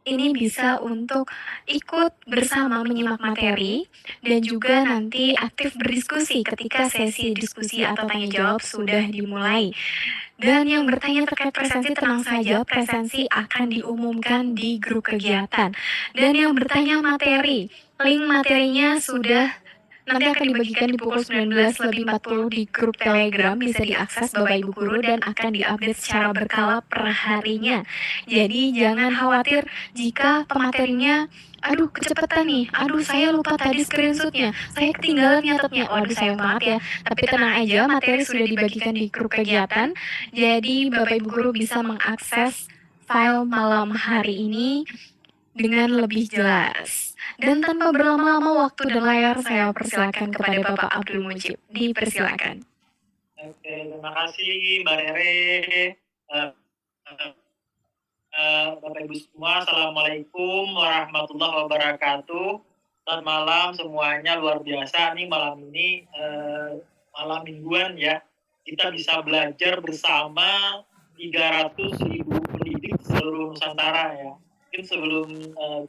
ini bisa untuk ikut bersama menyimak materi dan juga nanti aktif berdiskusi ketika sesi diskusi atau tanya jawab sudah dimulai. Dan yang bertanya terkait presensi tenang saja, presensi akan diumumkan di grup kegiatan. Dan yang bertanya materi, link materinya sudah nanti akan dibagikan di pukul 19.40 di grup Telegram, bisa diakses Bapak Ibu Guru dan akan diupdate secara berkala per harinya. Jadi jangan khawatir jika pematerinya, aduh kecepatan nih, aduh saya lupa tadi screenshotnya, saya ketinggalan nyatetnya, waduh sayang banget ya. Tapi tenang aja, materi sudah dibagikan di grup kegiatan, jadi Bapak Ibu Guru bisa mengakses file malam hari ini dengan lebih jelas. Dan tanpa berlama-lama waktu dan layar, saya persilakan kepada Bapak Abdul Mujib. Dipersilakan. Oke, terima kasih Mbak Rere. Bapak Ibu semua, Assalamualaikum warahmatullahi wabarakatuh. Selamat malam semuanya, luar biasa nih malam ini, malam mingguan ya. Kita bisa belajar bersama 300.000 pendidik seluruh Nusantara ya. Mungkin sebelum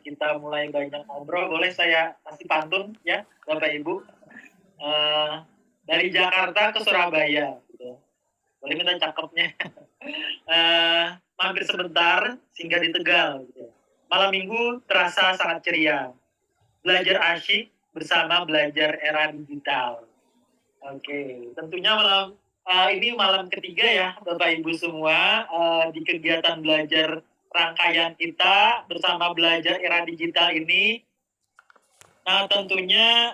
kita mulai banyak ngobrol, boleh saya kasih pantun ya Bapak Ibu. Dari Jakarta ke Surabaya gitu. Boleh minta cakepnya. Mampir sebentar singgah di Tegal gitu. Malam minggu terasa sangat ceria. Belajar asyik bersama belajar era digital. Oke, tentunya malam ini malam ketiga ya Bapak Ibu semua di kegiatan belajar rangkaian kita bersama belajar era digital ini. Nah, tentunya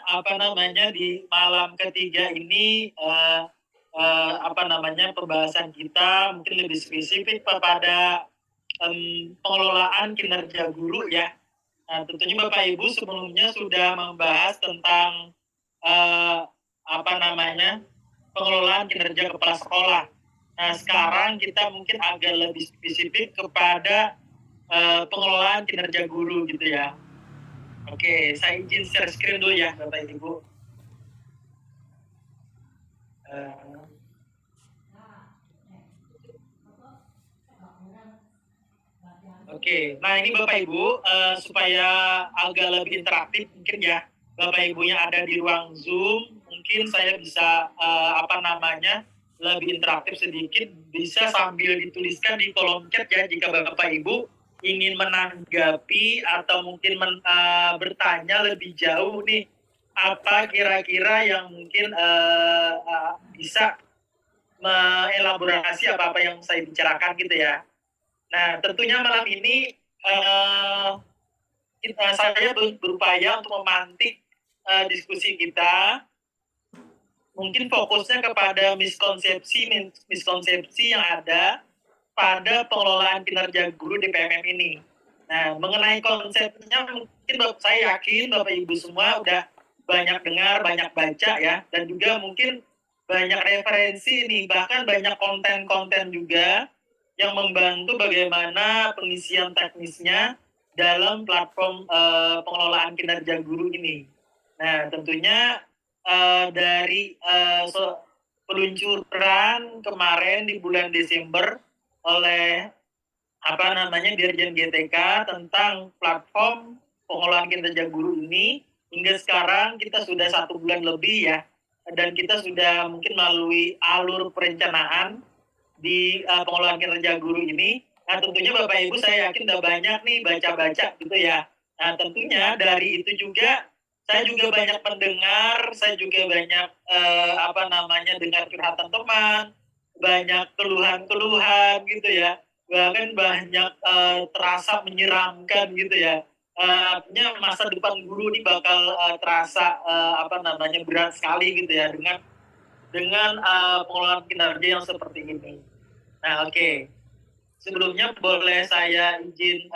di malam ketiga ini pembahasan kita mungkin lebih spesifik kepada pengelolaan kinerja guru ya. Nah, tentunya Bapak Ibu sebelumnya sudah membahas tentang pengelolaan kinerja kepala sekolah. Nah, sekarang kita mungkin agak lebih spesifik kepada pengelolaan kinerja guru gitu ya. Oke, saya izin share screen dulu ya Bapak Ibu. Oke, nah ini Bapak Ibu supaya agak lebih interaktif mungkin ya Bapak Ibu yang ada di ruang Zoom, mungkin saya bisa lebih interaktif sedikit, bisa sambil dituliskan di kolom chat ya jika Bapak Ibu ingin menanggapi atau mungkin bertanya lebih jauh nih apa kira-kira yang mungkin bisa mengelaborasi apa-apa yang saya bicarakan gitu ya. Nah, tentunya malam ini saya berupaya untuk memantik diskusi kita. Mungkin fokusnya kepada miskonsepsi yang ada pada pengelolaan kinerja guru di PMM ini. Nah, mengenai konsepnya mungkin saya yakin Bapak Ibu semua udah banyak dengar, banyak baca ya, dan juga mungkin banyak referensi nih, bahkan banyak konten-konten juga yang membantu bagaimana pengisian teknisnya dalam platform pengelolaan kinerja guru ini. Nah, tentunya dari peluncuran kemarin di bulan Desember oleh Dirjen GTK tentang platform pengelolaan kinerja guru ini, hingga sekarang kita sudah 1 bulan lebih ya, dan kita sudah mungkin melalui alur perencanaan di pengelolaan kinerja guru ini. Nah, tentunya Bapak Ibu saya yakin udah banyak nih baca-baca gitu ya. Nah, tentunya dari itu juga saya juga banyak mendengar, saya juga banyak dengar curhatan teman, banyak keluhan-keluhan gitu ya. Bahkan banyak terasa menyeramkan gitu ya. Artinya masa depan guru ini bakal terasa berat sekali gitu ya dengan pengelolaan kinerja yang seperti ini. Nah, oke. Sebelumnya boleh saya izin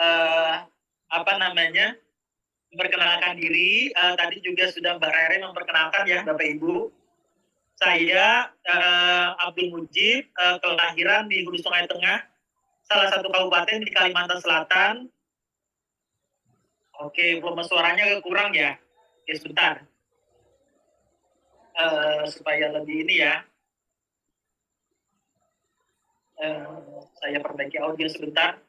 memperkenalkan diri. Tadi juga sudah Mbak Rere memperkenalkan ya Bapak Ibu. Saya Abdul Mujib, kelahiran di Hulu Sungai Tengah, salah satu kabupaten di Kalimantan Selatan. Oke, volume suaranya agak kurang ya. Oke, sebentar. Supaya lebih ini ya. Saya perbaiki audio sebentar.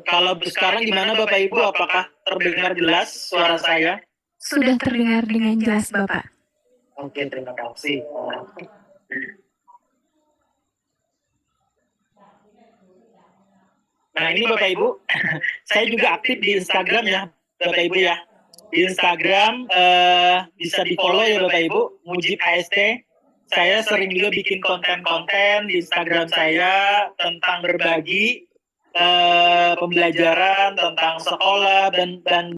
Kalau sekarang gimana Bapak Ibu? Apakah terdengar jelas suara saya? Sudah terdengar dengan jelas, Bapak. Oke, terima kasih. Nah ini Bapak Ibu, saya juga aktif di Instagram ya Bapak Ibu ya. Di Instagram bisa di follow ya Bapak Ibu, Mujib AST. Saya sering juga bikin konten-konten di Instagram saya tentang berbagi pembelajaran tentang sekolah dan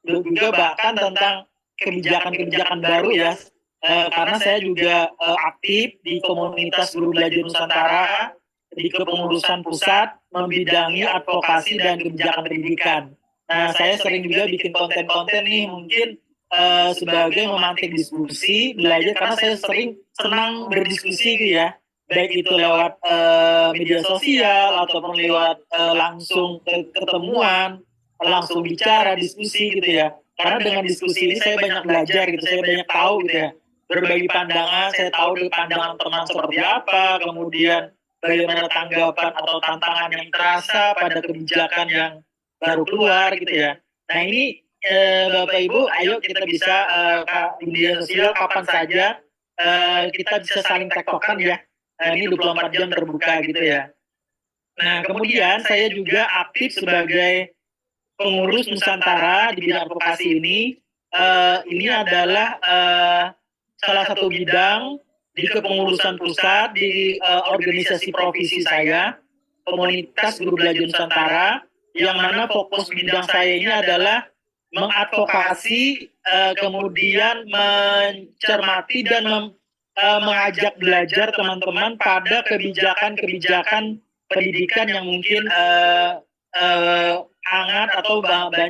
juga bahkan tentang kebijakan-kebijakan baru ya. Karena saya juga aktif di komunitas Guru Belajar Nusantara di kepengurusan pusat membidangi advokasi dan kebijakan pendidikan. Nah, saya sering juga bikin konten-konten nih mungkin sebagai memantik diskusi, belajar karena saya sering senang berdiskusi gitu ya. Baik itu lewat media sosial ataupun lewat langsung ketemuan, langsung bicara, diskusi gitu ya. Karena dengan diskusi ini saya banyak belajar gitu, saya banyak tahu gitu ya. Berbagi pandangan, saya tahu dari pandangan teman seperti apa, kemudian bagaimana tanggapan atau tantangan yang terasa pada kebijakan yang baru keluar gitu ya. Nah ini Bapak Ibu, ayo kita bisa di media sosial kapan saja kita bisa saling tektokan ya. Ini 24 jam terbuka gitu ya. Nah kemudian saya juga aktif sebagai pengurus Nusantara di bidang advokasi ini. Ini adalah salah satu bidang di kepengurusan pusat di organisasi provinsi saya, komunitas Guru Belajar Nusantara, yang mana fokus bidang saya ini adalah mengadvokasi, kemudian mencermati dan mengajak belajar teman-teman pada kebijakan-kebijakan pendidikan yang mungkin hangat atau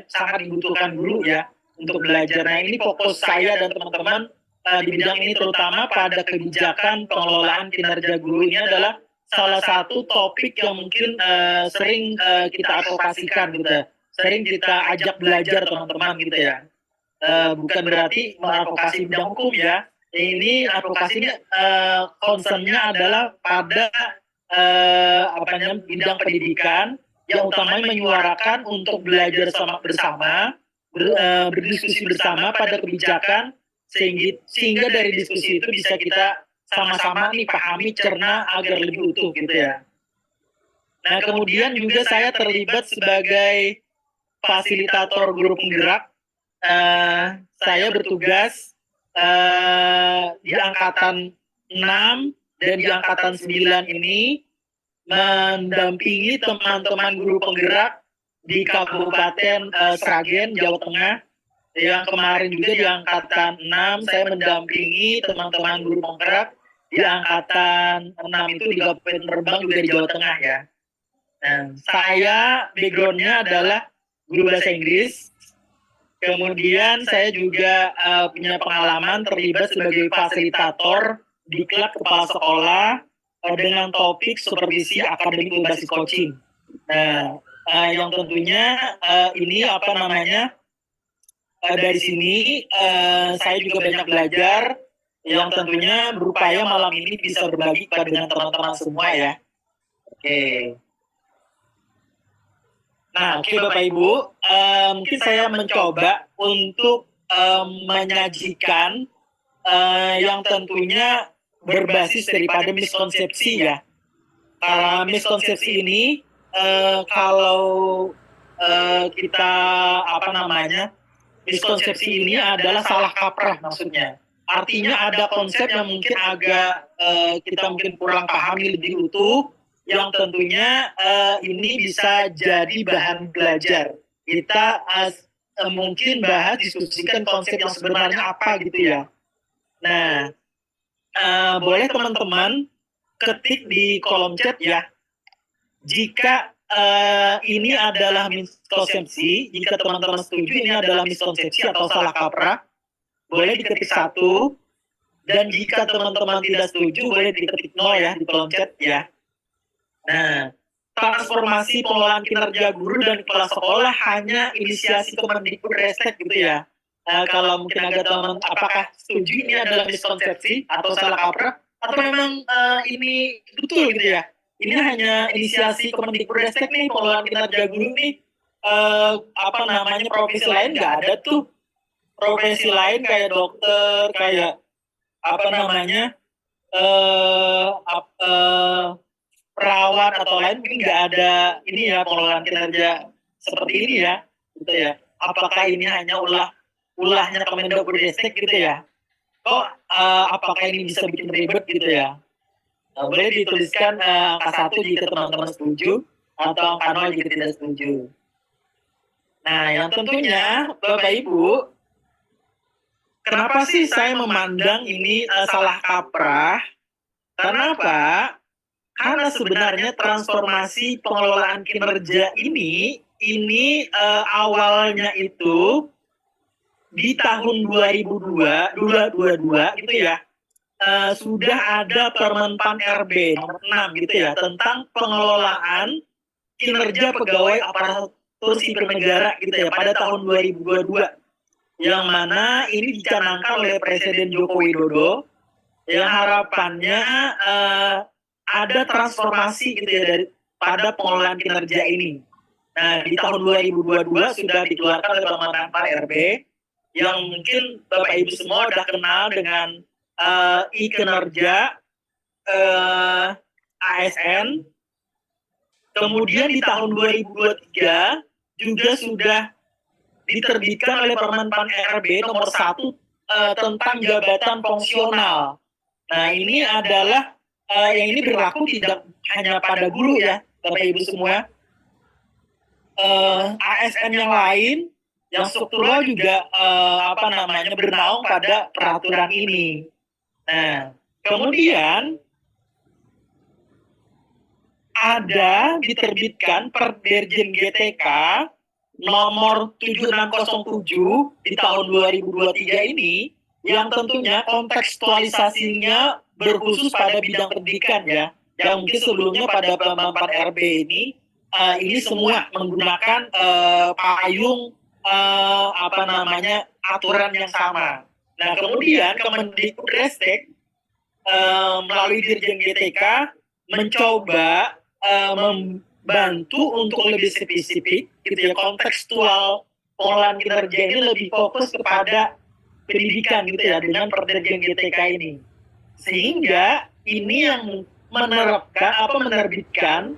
sangat dibutuhkan guru ya untuk belajar. Nah ini fokus saya dan teman-teman di bidang ini terutama pada kebijakan pengelolaan kinerja guru ini adalah salah satu topik yang mungkin sering kita advokasikan gitu ya. Sering kita ajak belajar teman-teman gitu ya. Bukan berarti mengadvokasi bidang hukum ya. Ini advokasinya concernnya adalah pada bidang pendidikan yang utamanya menyuarakan untuk belajar bersama, berdiskusi bersama pada kebijakan sehingga dari diskusi itu bisa kita sama-sama nih pahami, cerna agar lebih utuh gitu ya. Nah kemudian juga saya terlibat sebagai fasilitator guru penggerak. Saya bertugas di angkatan 6 dan di angkatan 9 ini mendampingi teman-teman guru penggerak di Kabupaten Sragen, Jawa Tengah. Yang kemarin juga di angkatan 6 saya mendampingi teman-teman guru penggerak di angkatan 6 itu di Kabupaten Rembang juga di Jawa Tengah ya. Nah, saya backgroundnya adalah guru bahasa Inggris. Kemudian saya juga punya pengalaman terlibat sebagai fasilitator di klub kepala sekolah dengan topik supervisi akademik berbasis coaching. Nah, yang tentunya ini dari sini saya juga banyak belajar yang tentunya berupaya malam ini bisa berbagi dengan teman-teman semua ya. Oke. Nah, oke Bapak Ibu, mungkin saya mencoba untuk menyajikan yang tentunya berbasis daripada miskonsepsi ya. Karena miskonsepsi ini kalau kita miskonsepsi ini adalah salah kaprah maksudnya. Artinya ada konsep yang mungkin agak kita mungkin kurang pahami lebih utuh, yang tentunya ini bisa jadi bahan belajar. Kita mungkin bahas diskusikan konsep yang sebenarnya apa gitu ya. Nah, boleh teman-teman ketik di kolom chat ya. Jika ini adalah miskonsepsi, jika teman-teman setuju ini adalah miskonsepsi atau salah kaprah, boleh diketik 1. Dan jika teman-teman tidak setuju, boleh diketik 0 ya di kolom chat ya. Nah, transformasi pengelolaan kinerja guru dan kepala sekolah hanya inisiasi Kemendikbudristek gitu ya. Kalau mungkin agak teman, apakah setuju ini adalah miskonsepsi atau salah kaprah, atau memang ini betul gitu ya? Ini hanya inisiasi Kemendikbudristek nih, pengelolaan kinerja guru nih, profesi lain nggak ada tuh. Profesi lain kayak dokter, kayak perawat atau lain mungkin nggak ada ini ya, pengelolaan kinerja seperti ini ya, gitu ya. Apakah ini hanya ulahnya Kemendikbudristek gitu ya? Kok apakah ini bisa bikin ribet gitu ya? Boleh dituliskan angka 1 jika teman-teman setuju, atau angka 0 jika tidak setuju. Nah, yang tentunya Bapak Ibu, kenapa sih saya memandang ini salah kaprah? Kenapa? Karena sebenarnya transformasi pengelolaan kinerja ini awalnya itu di tahun 2022 gitu ya, sudah ada Permenpan RB nomor 6 gitu ya, tentang pengelolaan kinerja pegawai aparatur sipil negara gitu ya pada tahun 2022, yang mana ini dicanangkan oleh Presiden Joko Widodo, yang harapannya ada transformasi gitu ya pada pengelolaan kinerja ini. Nah, di tahun 2022 sudah dikeluarkan oleh Permenpan RB, yang mungkin Bapak Ibu semua sudah kenal dengan e-kinerja ASN. Kemudian di tahun 2023 juga sudah diterbitkan oleh Permenpan RB nomor 1 tentang jabatan fungsional. Nah, ini adalah yang ini berlaku tidak hanya pada guru ya, Bapak Ibu semua. ASN yang lain, yang struktural juga bernaung pada peraturan ini. Nah, kemudian ada diterbitkan Perdirjen GTK nomor 7607 di tahun 2023 ini, yang tentunya kontekstualisasinya berkhusus pada bidang pendidikan ya. Yang mungkin sebelumnya pada Permenpan RB ini semua menggunakan payung aturan yang sama. Nah, kemudian Kemendikbudristek melalui Dirjen GTK mencoba membantu untuk lebih spesifik gitu ya, kontekstual pengelolaan kinerja ini lebih fokus kepada pendidikan gitu ya, dengan Perdirjen GTK ini. Sehingga ini yang menerbitkan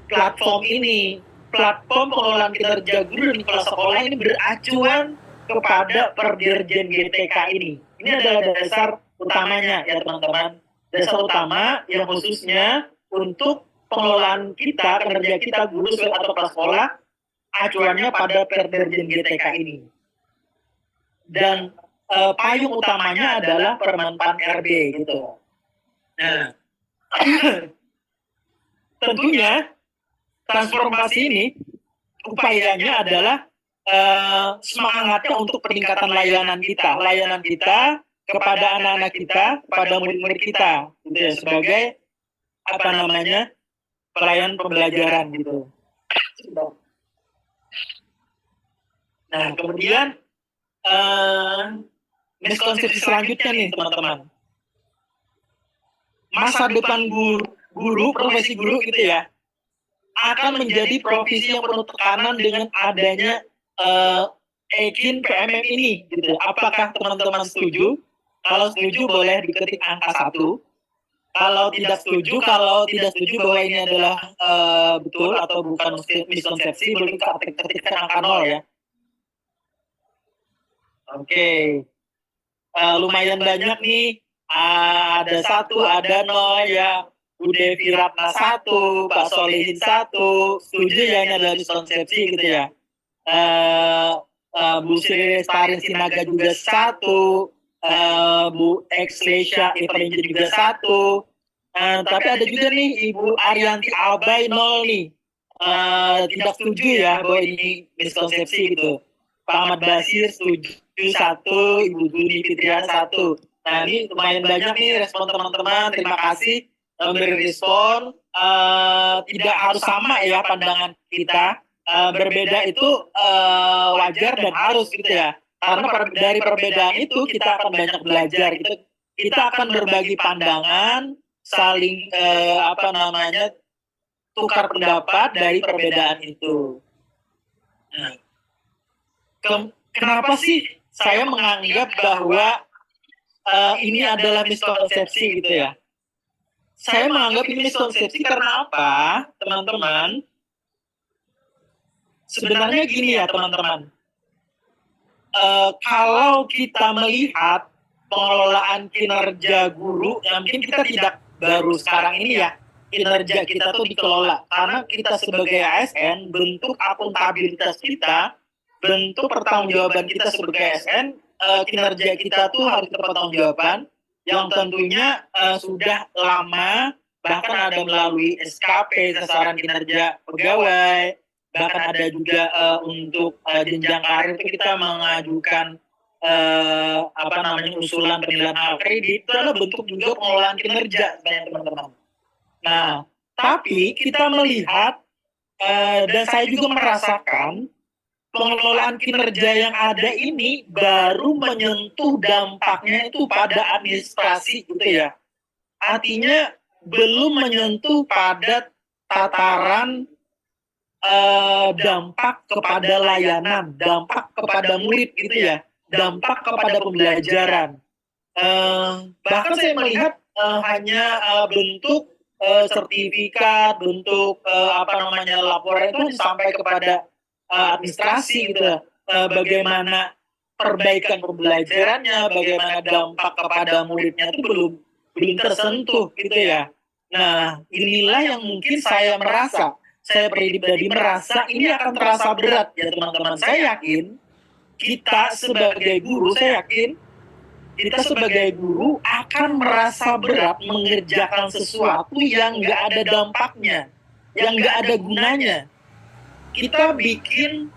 platform ini, platform pengelolaan kinerja guru dan kepala sekolah ini beracuan kepada Perdirjen GTK ini. Ini adalah dasar utamanya ya teman-teman. Dasar utama yang khususnya untuk pengelolaan kita, kinerja kita guru atau kepala sekolah, acuannya pada Perdirjen GTK ini. Dan payung utamanya adalah Permenpan RB gitu. Nah, tentunya transformasi ini upayanya adalah semangatnya untuk peningkatan layanan kita kepada anak-anak kita, kepada murid-murid kita, gitu ya, sebagai pelayanan pembelajaran gitu. Nah, kemudian miskonsepsi selanjutnya nih teman-teman, masa depan guru, profesi guru gitu ya, akan menjadi profesi yang penuh tekanan dengan adanya EKIN PMM ini gitu. Apakah teman-teman setuju? Kalau setuju boleh diketik angka 1. Kalau tidak setuju bahwa ini adalah betul atau bukan miskonsepsi, boleh ketikkan angka 0 ya. Oke. Lumayan banyak nih, ada 1, ada 0 ya. Bu Devi Ratna 1, Pak Solihin 1, setuju ya ini adalah miskonsepsi gitu ya. Bu Sri Lestari Sinaga juga 1, Bu Exlesha Evangeline juga 1, tapi ada juga nih Ibu Arianti Abai 0 nih, tidak setuju ya bahwa ini miskonsepsi gitu. Pak Ahmad Basir setuju 1, Ibu Juni Fitriana 1. Nah, ini lumayan banyak nih respon teman-teman, terima kasih memberi respon. tidak harus sama ya pandangan kita. Berbeda itu wajar dan harus gitu ya. Karena dari perbedaan itu kita akan banyak belajar. Kita akan berbagi pandangan, saling tukar pendapat dari perbedaan itu. Nah, kenapa sih saya menganggap bahwa ini adalah miskonsepsi gitu ya? Saya menganggap ini miskonsepsi karena apa, teman-teman? Sebenarnya gini ya, teman-teman. Kalau kita melihat pengelolaan kinerja guru, ya mungkin kita tidak baru sekarang ini ya, kinerja kita tuh dikelola. Karena kita sebagai ASN, bentuk akuntabilitas kita, bentuk pertanggungjawaban kita sebagai ASN, kinerja kita tuh harus berpertanggungjawaban, yang tentunya sudah lama, bahkan ada melalui SKP, sasaran kinerja pegawai, bahkan ada juga untuk jenjang karir itu kita mengajukan usulan penilaian kredit. Itu adalah bentuk juga pengelolaan kinerja sebenarnya teman-teman. Nah, tapi kita melihat dan saya juga merasakan pengelolaan kinerja yang ada ini baru menyentuh dampaknya itu pada administrasi gitu ya. Artinya belum menyentuh pada tataran dampak kepada layanan, dampak kepada murid gitu ya, dampak kepada pembelajaran. Bahkan saya melihat hanya bentuk sertifikat, bentuk laporan itu sampai kepada administrasi gitu. Bagaimana perbaikan pembelajarannya, bagaimana dampak kepada muridnya itu belum tersentuh gitu ya. Nah, inilah yang mungkin saya pribadi merasa ini akan terasa berat ya teman-teman. Saya yakin kita sebagai guru, kita sebagai guru akan merasa berat mengerjakan sesuatu yang nggak ada dampaknya, yang nggak ada gunanya. Kita bikin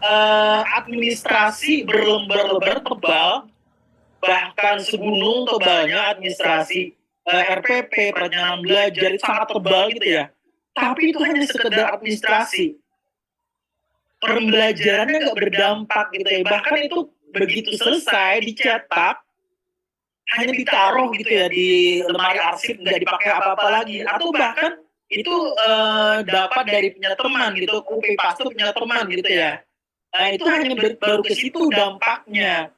administrasi berlembar-lembar tebal, bahkan segunung tebalnya administrasi RPP, perencanaan belajar itu sangat tebal gitu ya. Tapi itu hanya sekedar administrasi. Pembelajarannya nggak berdampak gitu ya. Bahkan itu begitu selesai dicetak, hanya ditaruh gitu ya di lemari arsip, nggak dipakai apa-apa lagi. Atau bahkan itu dapat dari punya teman gitu, copy paste punya teman gitu ya. Itu hanya baru ke situ dampaknya.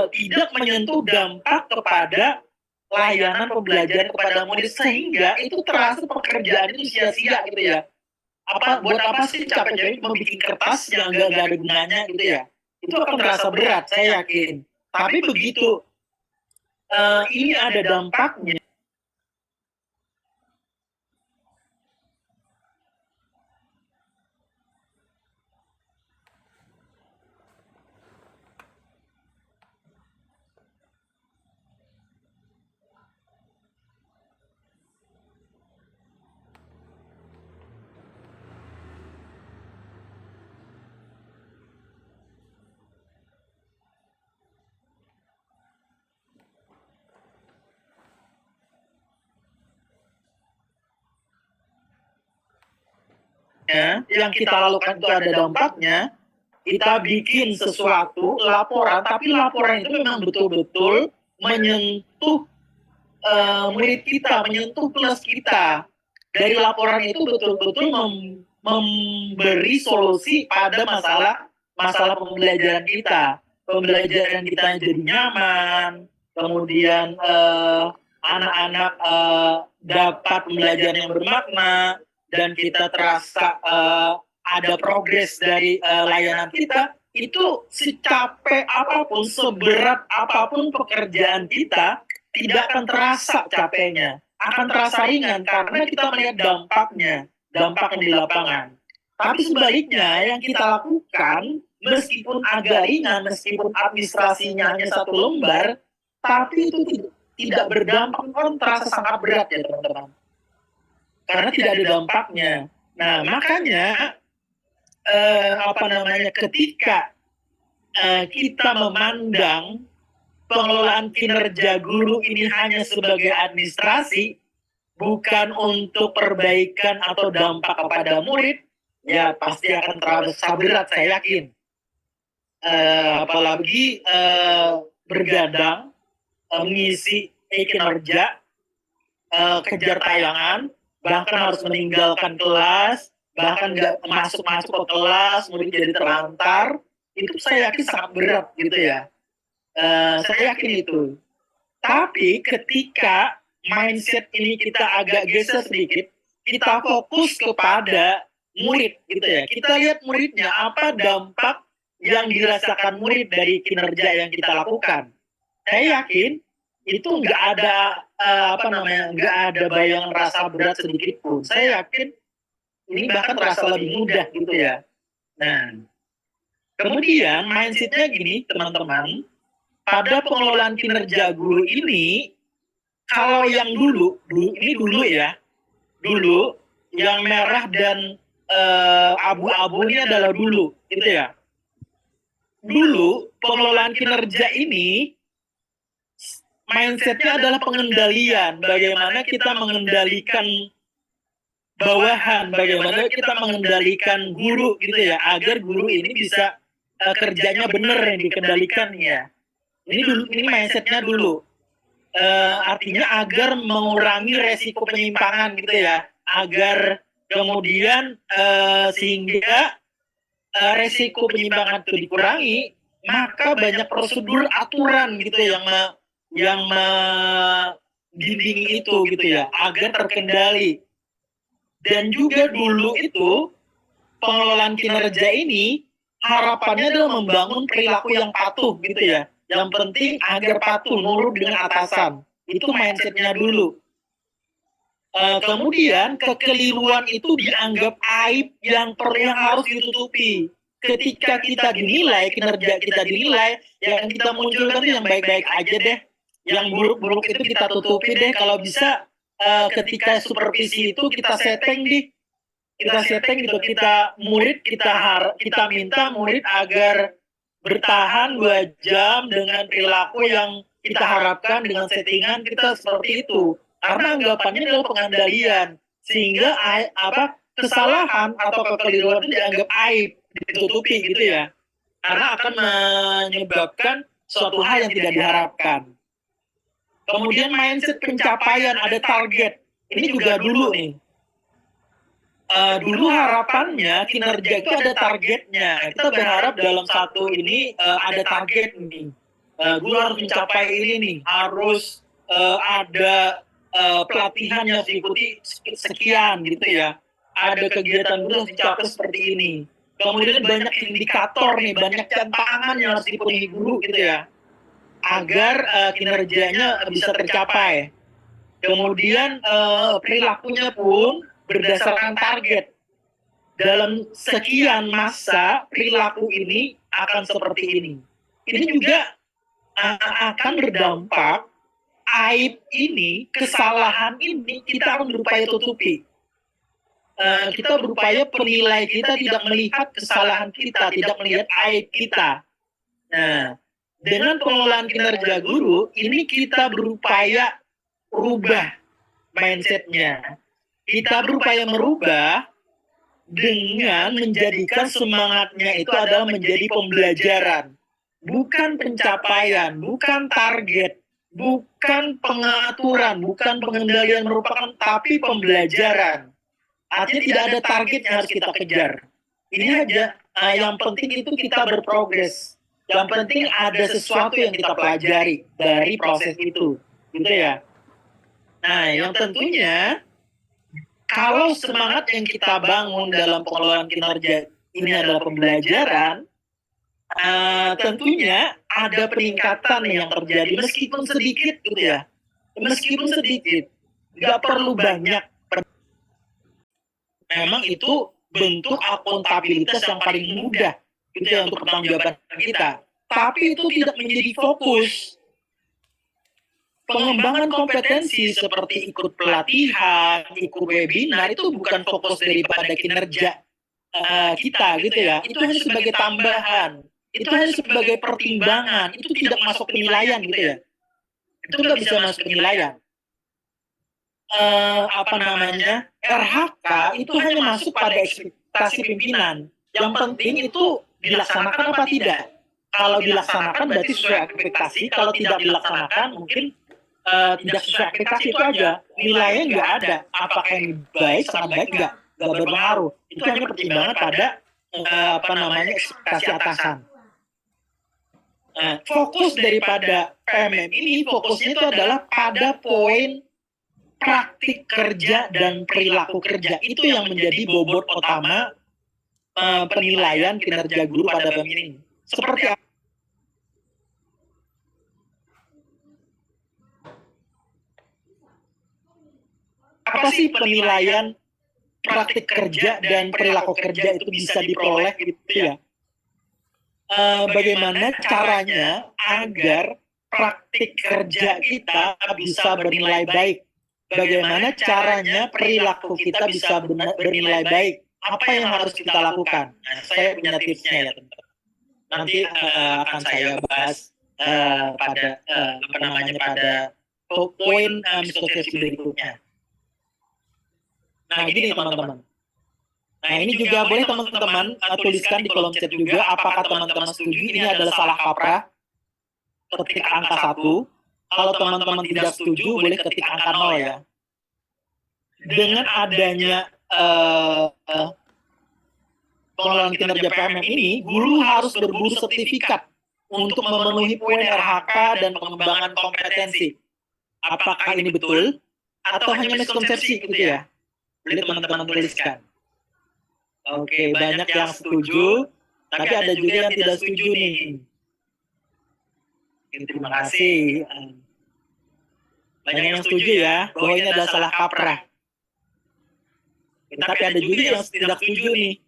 Tidak menyentuh dampak kepada layanan pembelajaran kepada murid, sehingga itu terasa pekerjaan itu sia-sia gitu ya. Buat apa sih capek-capek membuat kertas yang nggak ada gunanya gitu ya. Itu akan terasa berat, saya yakin. Tapi begitu ini ada dampaknya. Yang kita lakukan itu ada dampaknya, kita bikin sesuatu laporan, tapi laporan itu memang betul-betul menyentuh murid kita, menyentuh kelas kita. Dari laporan itu betul-betul memberi solusi pada masalah pembelajaran kita. Pembelajaran kita jadi nyaman, kemudian anak-anak dapat pembelajaran yang bermakna, dan kita terasa ada progres dari layanan kita. Itu secapek apapun, seberat apapun pekerjaan kita, tidak akan terasa capeknya, akan terasa ringan karena kita melihat dampaknya, dampak yang di lapangan. Tapi sebaliknya yang kita lakukan, meskipun agak ringan, meskipun administrasinya hanya satu lembar, tapi itu tidak berdampak, kan terasa sangat berat ya teman-teman. Karena tidak ada dampaknya. Nah, makanya ketika kita memandang pengelolaan kinerja guru ini hanya sebagai administrasi, bukan untuk perbaikan atau dampak kepada murid, ya pasti akan terasa berat, saya yakin. Apalagi bergadang, mengisi kinerja, kejar tayangan, bahkan harus meninggalkan kelas, bahkan nggak masuk ke kelas, murid jadi terlantar, itu saya yakin sangat berat gitu ya. Saya yakin itu. Tapi ketika mindset ini kita agak geser sedikit, kita fokus kepada murid gitu ya. Kita lihat muridnya, apa dampak yang dirasakan murid dari kinerja yang kita lakukan. Saya yakin itu nggak ada nggak ada bayangan rasa berat sedikit pun. Saya yakin ini bahkan terasa lebih mudah gitu ya. Nah, kemudian mindsetnya gini teman-teman, pada pengelolaan kinerja guru ini, kalau yang dulu ya, dulu yang merah dan abu-abu ini adalah dulu, gitu ya. Dulu pengelolaan kinerja ini mindsetnya adalah pengendalian, bagaimana kita mengendalikan bawahan, bagaimana kita mengendalikan guru gitu ya, agar guru ini bisa kerjanya benar yang dikendalikan ya. Ini mindsetnya dulu. Artinya agar mengurangi resiko penyimpangan gitu ya, agar kemudian sehingga resiko penyimpangan itu dikurangi, maka banyak prosedur aturan gitu yang membimbing itu gitu ya, agar terkendali. Dan juga dulu itu pengelolaan kinerja ini harapannya adalah membangun perilaku yang patuh gitu ya. Yang penting agar patuh, nurut dengan atasan. Itu mindsetnya dulu. Kemudian kekeliruan itu dianggap aib yang harus ditutupi. Ketika kita dinilai, kinerja kita dinilai, yang kita munculkan itu yang baik-baik aja deh. Yang buruk-buruk itu kita tutupi deh. Kalau bisa ketika supervisi itu kita setting gitu, kita minta murid agar bertahan 2 jam dengan perilaku yang kita harapkan, dengan settingan kita seperti itu. Karena anggapannya adalah pengendalian, sehingga kesalahan atau kekeliruan itu dianggap aib, ditutupi gitu ya. Karena akan menyebabkan suatu hal yang tidak diharapkan. Kemudian mindset pencapaian, ada target. Ini juga dulu nih. Dulu harapannya kinerja itu ada targetnya. Kita berharap dalam satu ini ada target nih. Guru harus mencapai ini nih. Harus ada pelatihan yang diikuti sekian gitu ya. Ada kegiatan guru yang dicapai seperti ini. Kemudian banyak indikator nih, banyak tantangan yang harus dipenuhi guru gitu ya, agar kinerjanya bisa tercapai. Kemudian perilakunya pun berdasarkan target. Dalam sekian masa, perilaku ini akan seperti ini. Ini juga akan berdampak, aib ini, kesalahan ini kita akan berupaya tutupi. Kita berupaya penilai kita tidak melihat kesalahan kita, tidak melihat aib kita. Nah, dengan pengelolaan kinerja guru, ini kita berupaya rubah mindsetnya. Kita berupaya merubah dengan menjadikan semangatnya itu adalah menjadi pembelajaran. Bukan pencapaian, bukan target, bukan pengaturan, bukan pengendalian merupakan, tapi pembelajaran. Artinya tidak ada target yang harus kita kejar. Ini aja, yang penting itu kita berprogres. Yang penting ada sesuatu yang kita pelajari dari proses itu. Gitu ya. Nah, yang tentunya kalau semangat yang kita bangun dalam pengelolaan kinerja ini adalah pembelajaran, tentunya ada peningkatan yang terjadi meskipun sedikit gitu ya. Meskipun sedikit, nggak perlu banyak. Memang itu bentuk akuntabilitas yang paling mudah gitu ya untuk pertanggungjawaban kita. Tapi itu tidak menjadi fokus. Pengembangan kompetensi seperti ikut pelatihan, ikut webinar itu bukan fokus daripada kinerja kita gitu ya. Itu hanya sebagai tambahan, itu hanya sebagai pertimbangan, itu tidak masuk penilaian gitu ya. Itu nggak bisa masuk penilaian. RHK itu hanya masuk pada ekspektasi pimpinan. Yang penting itu dilaksanakan apa tidak. Kalau dilaksanakan berarti sesuai ekspektasi, kalau tidak dilaksanakan mungkin tidak sesuai ekspektasi, itu aja. Nilainya nggak ada. Apakah ini baik, sangat baik, nggak berpengaruh. Itu hanya pertimbangan pada ekspektasi atasan. Fokus daripada PMM ini, fokusnya itu adalah pada poin praktik kerja dan perilaku kerja. Itu yang menjadi bobot utama penilaian kinerja guru pada PMM ini. Seperti apa sih penilaian praktik kerja dan perilaku kerja itu bisa diperoleh gitu ya? Bagaimana caranya agar praktik kerja kita bisa bernilai baik? Bagaimana caranya perilaku kita bisa bernilai baik? Apa yang harus kita lakukan? Nah, saya punya tipsnya ya teman-teman. Nanti akan saya bahas pada poin miskonsepsi berikutnya. Nah, gini teman-teman. Nah, ini juga boleh teman-teman tuliskan di kolom chat juga apakah teman-teman setuju ini adalah salah kaprah, ketik angka 1. Kalau teman-teman tidak setuju, boleh ketik angka 0 ya. Dengan adanya pengelolaan kinerja PMM ini, guru harus berburu sertifikat untuk memenuhi poin RHK dan pengembangan kompetensi. Apakah ini betul? Atau hanya miskonsepsi gitu ya? Boleh teman-teman tuliskan. Oke, banyak yang setuju, tapi ada juga yang tidak setuju nih. Terima kasih. Banyak yang setuju ya, bahwa ini adalah salah kaprah. Tapi ada juga yang tidak setuju nih.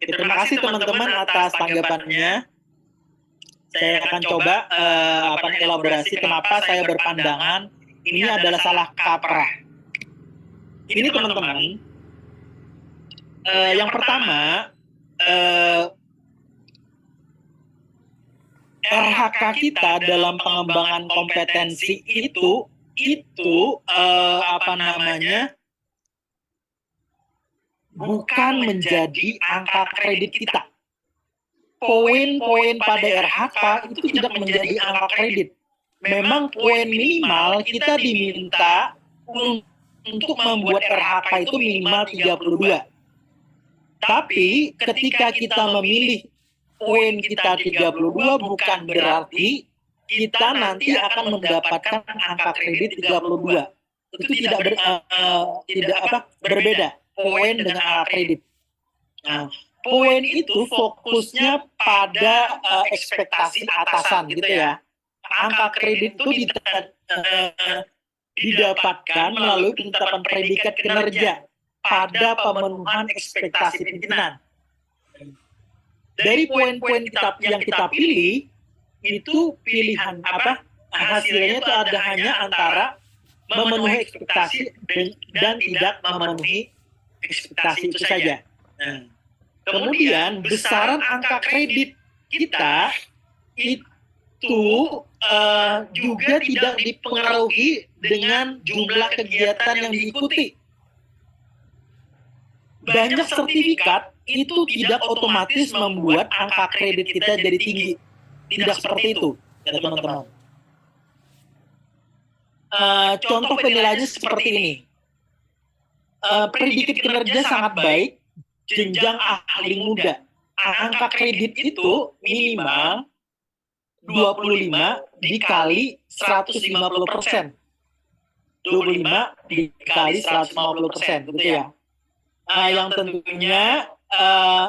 Terima kasih teman-teman atas tanggapannya. Saya akan coba elaborasi kenapa saya berpandangan ini adalah salah kaprah. Ini teman-teman. Yang pertama, RHK kita dalam pengembangan kompetensi itu bukan menjadi angka kredit kita. Poin-poin pada RHK itu tidak menjadi angka kredit. Memang poin minimal kita diminta untuk membuat RHK itu minimal 32. Tapi ketika kita memilih poin kita 32 bukan berarti kita nanti akan mendapatkan angka kredit 32. Itu berbeda poin dengan angka kredit. Nah, poin itu fokusnya pada ekspektasi atasan gitu ya. Angka kredit itu didapatkan melalui penetapan predikat kinerja pada pemenuhan ekspektasi pimpinan. Dari poin-poin yang kita pilih, itu pilihan hasilnya itu ada hanya antara memenuhi ekspektasi dan tidak memenuhi ekspektasi itu saja. Nah, kemudian besaran angka kredit kita itu juga tidak dipengaruhi dengan jumlah kegiatan yang diikuti. Banyak sertifikat itu tidak otomatis membuat angka kredit kita jadi tinggi. Tidak seperti itu, ya teman-teman. Contoh penilaiannya seperti ini. Predikat kinerja sangat baik, jenjang ahli muda. Angka kredit itu minimal 25 dikali 150%. 25 dikali 150%, gitu ya. Yang tentunya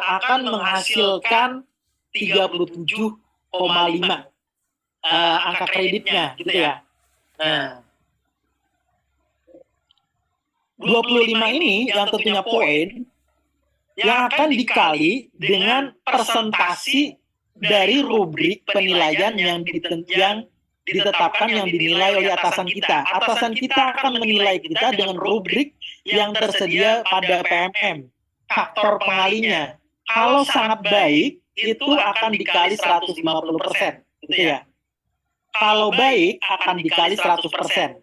akan menghasilkan 37,5 angka kreditnya, gitu ya. Nah, 25 ini yang tentunya poin yang akan dikali dengan persentase dari rubrik penilaian yang ditetapkan yang dinilai oleh atasan kita. Atasan kita akan menilai kita dengan rubrik yang tersedia pada PMM. Faktor pengalinya. Kalau sangat baik, itu akan dikali 150%. Gitu ya. Kalau baik, akan dikali 100%.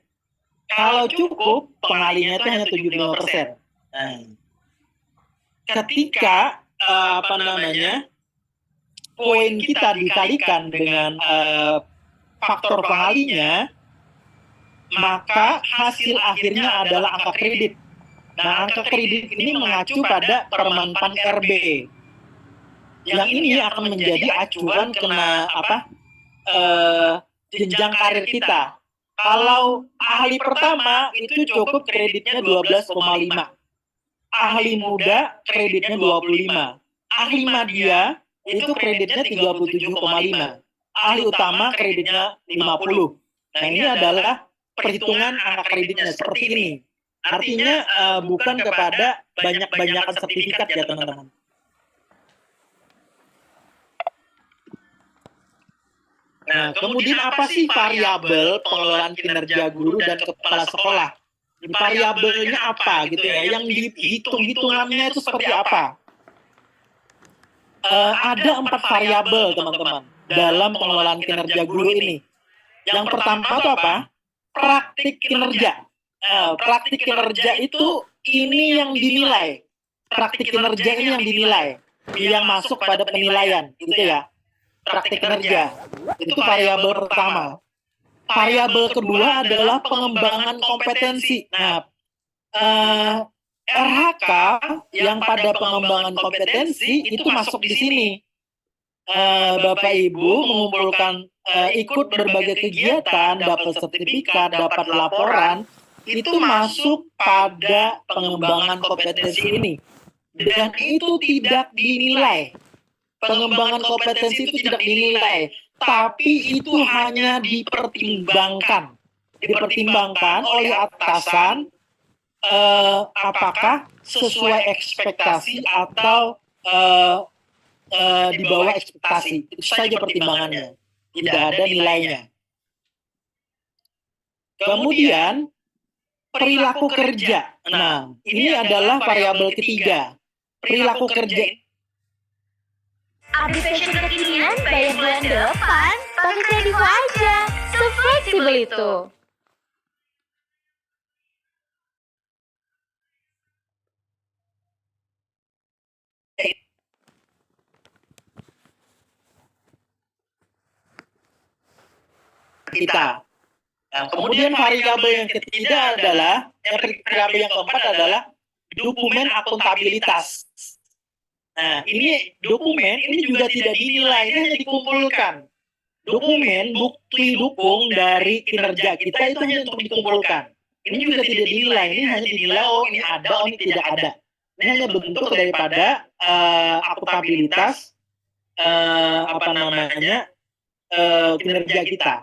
Kalau cukup, pengalinya itu hanya 75%. Nah, ketika poin kita dikalikan dengan faktor pengalinya, maka hasil akhirnya adalah angka kredit. Nah, angka kredit ini mengacu pada permenpan RB. Yang ini akan menjadi acuan kena jenjang karir kita. Kalau ahli pertama itu cukup kreditnya 12,5. Ahli muda kreditnya 25. Ahli media itu kreditnya 37,5. Ahli utama kreditnya 50. Nah, ini adalah perhitungan angka kreditnya seperti ini. Artinya bukan kepada banyak-banyakan sertifikat ya teman-teman. Nah, kemudian apa sih variabel pengelolaan kinerja guru dan kepala sekolah? Variabelnya apa gitu ya? Yang dihitung-hitungannya itu seperti apa? Ada 4 variabel teman-teman dalam pengelolaan kinerja guru ini. Yang pertama itu apa? Praktik kinerja. Praktik kinerja itu ini yang dinilai. Praktik kinerja ini yang dinilai, yang masuk pada penilaian, gitu ya. Praktik kinerja itu variabel pertama. Variabel kedua adalah pengembangan kompetensi. Nah, RHK yang pada pengembangan kompetensi itu masuk di sini. Bapak Ibu mengumpulkan ikut berbagai kegiatan, dapat sertifikat, dapat laporan, itu masuk pada pengembangan kompetensi ini. Dan itu tidak dinilai. Pengembangan kompetensi itu tidak dinilai, tapi itu hanya dipertimbangkan. Dipertimbangkan oleh atasan apakah sesuai ekspektasi atau di bawah ekspektasi. Itu saja pertimbangannya. Tidak ada nilainya. Kemudian perilaku kerja. Nah, ini adalah variabel ketiga. Perilaku kerja. Update fashion kekinian bayar bulan depan, pakai Kredivo aja. Se-fleksibel itu. Kita. Nah, kemudian variabel yang ketiga adalah, variabel yang keempat adalah dokumen akuntabilitas. Nah, ini dokumen ini juga tidak dinilai, ini hanya dikumpulkan. Dokumen, bukti dukung dari kinerja kita itu hanya untuk dikumpulkan. Ini juga tidak dinilai, ini hanya dinilai, oh ini ada, oh ini tidak ada. Ini hanya bentuk daripada akuntabilitas kinerja kita.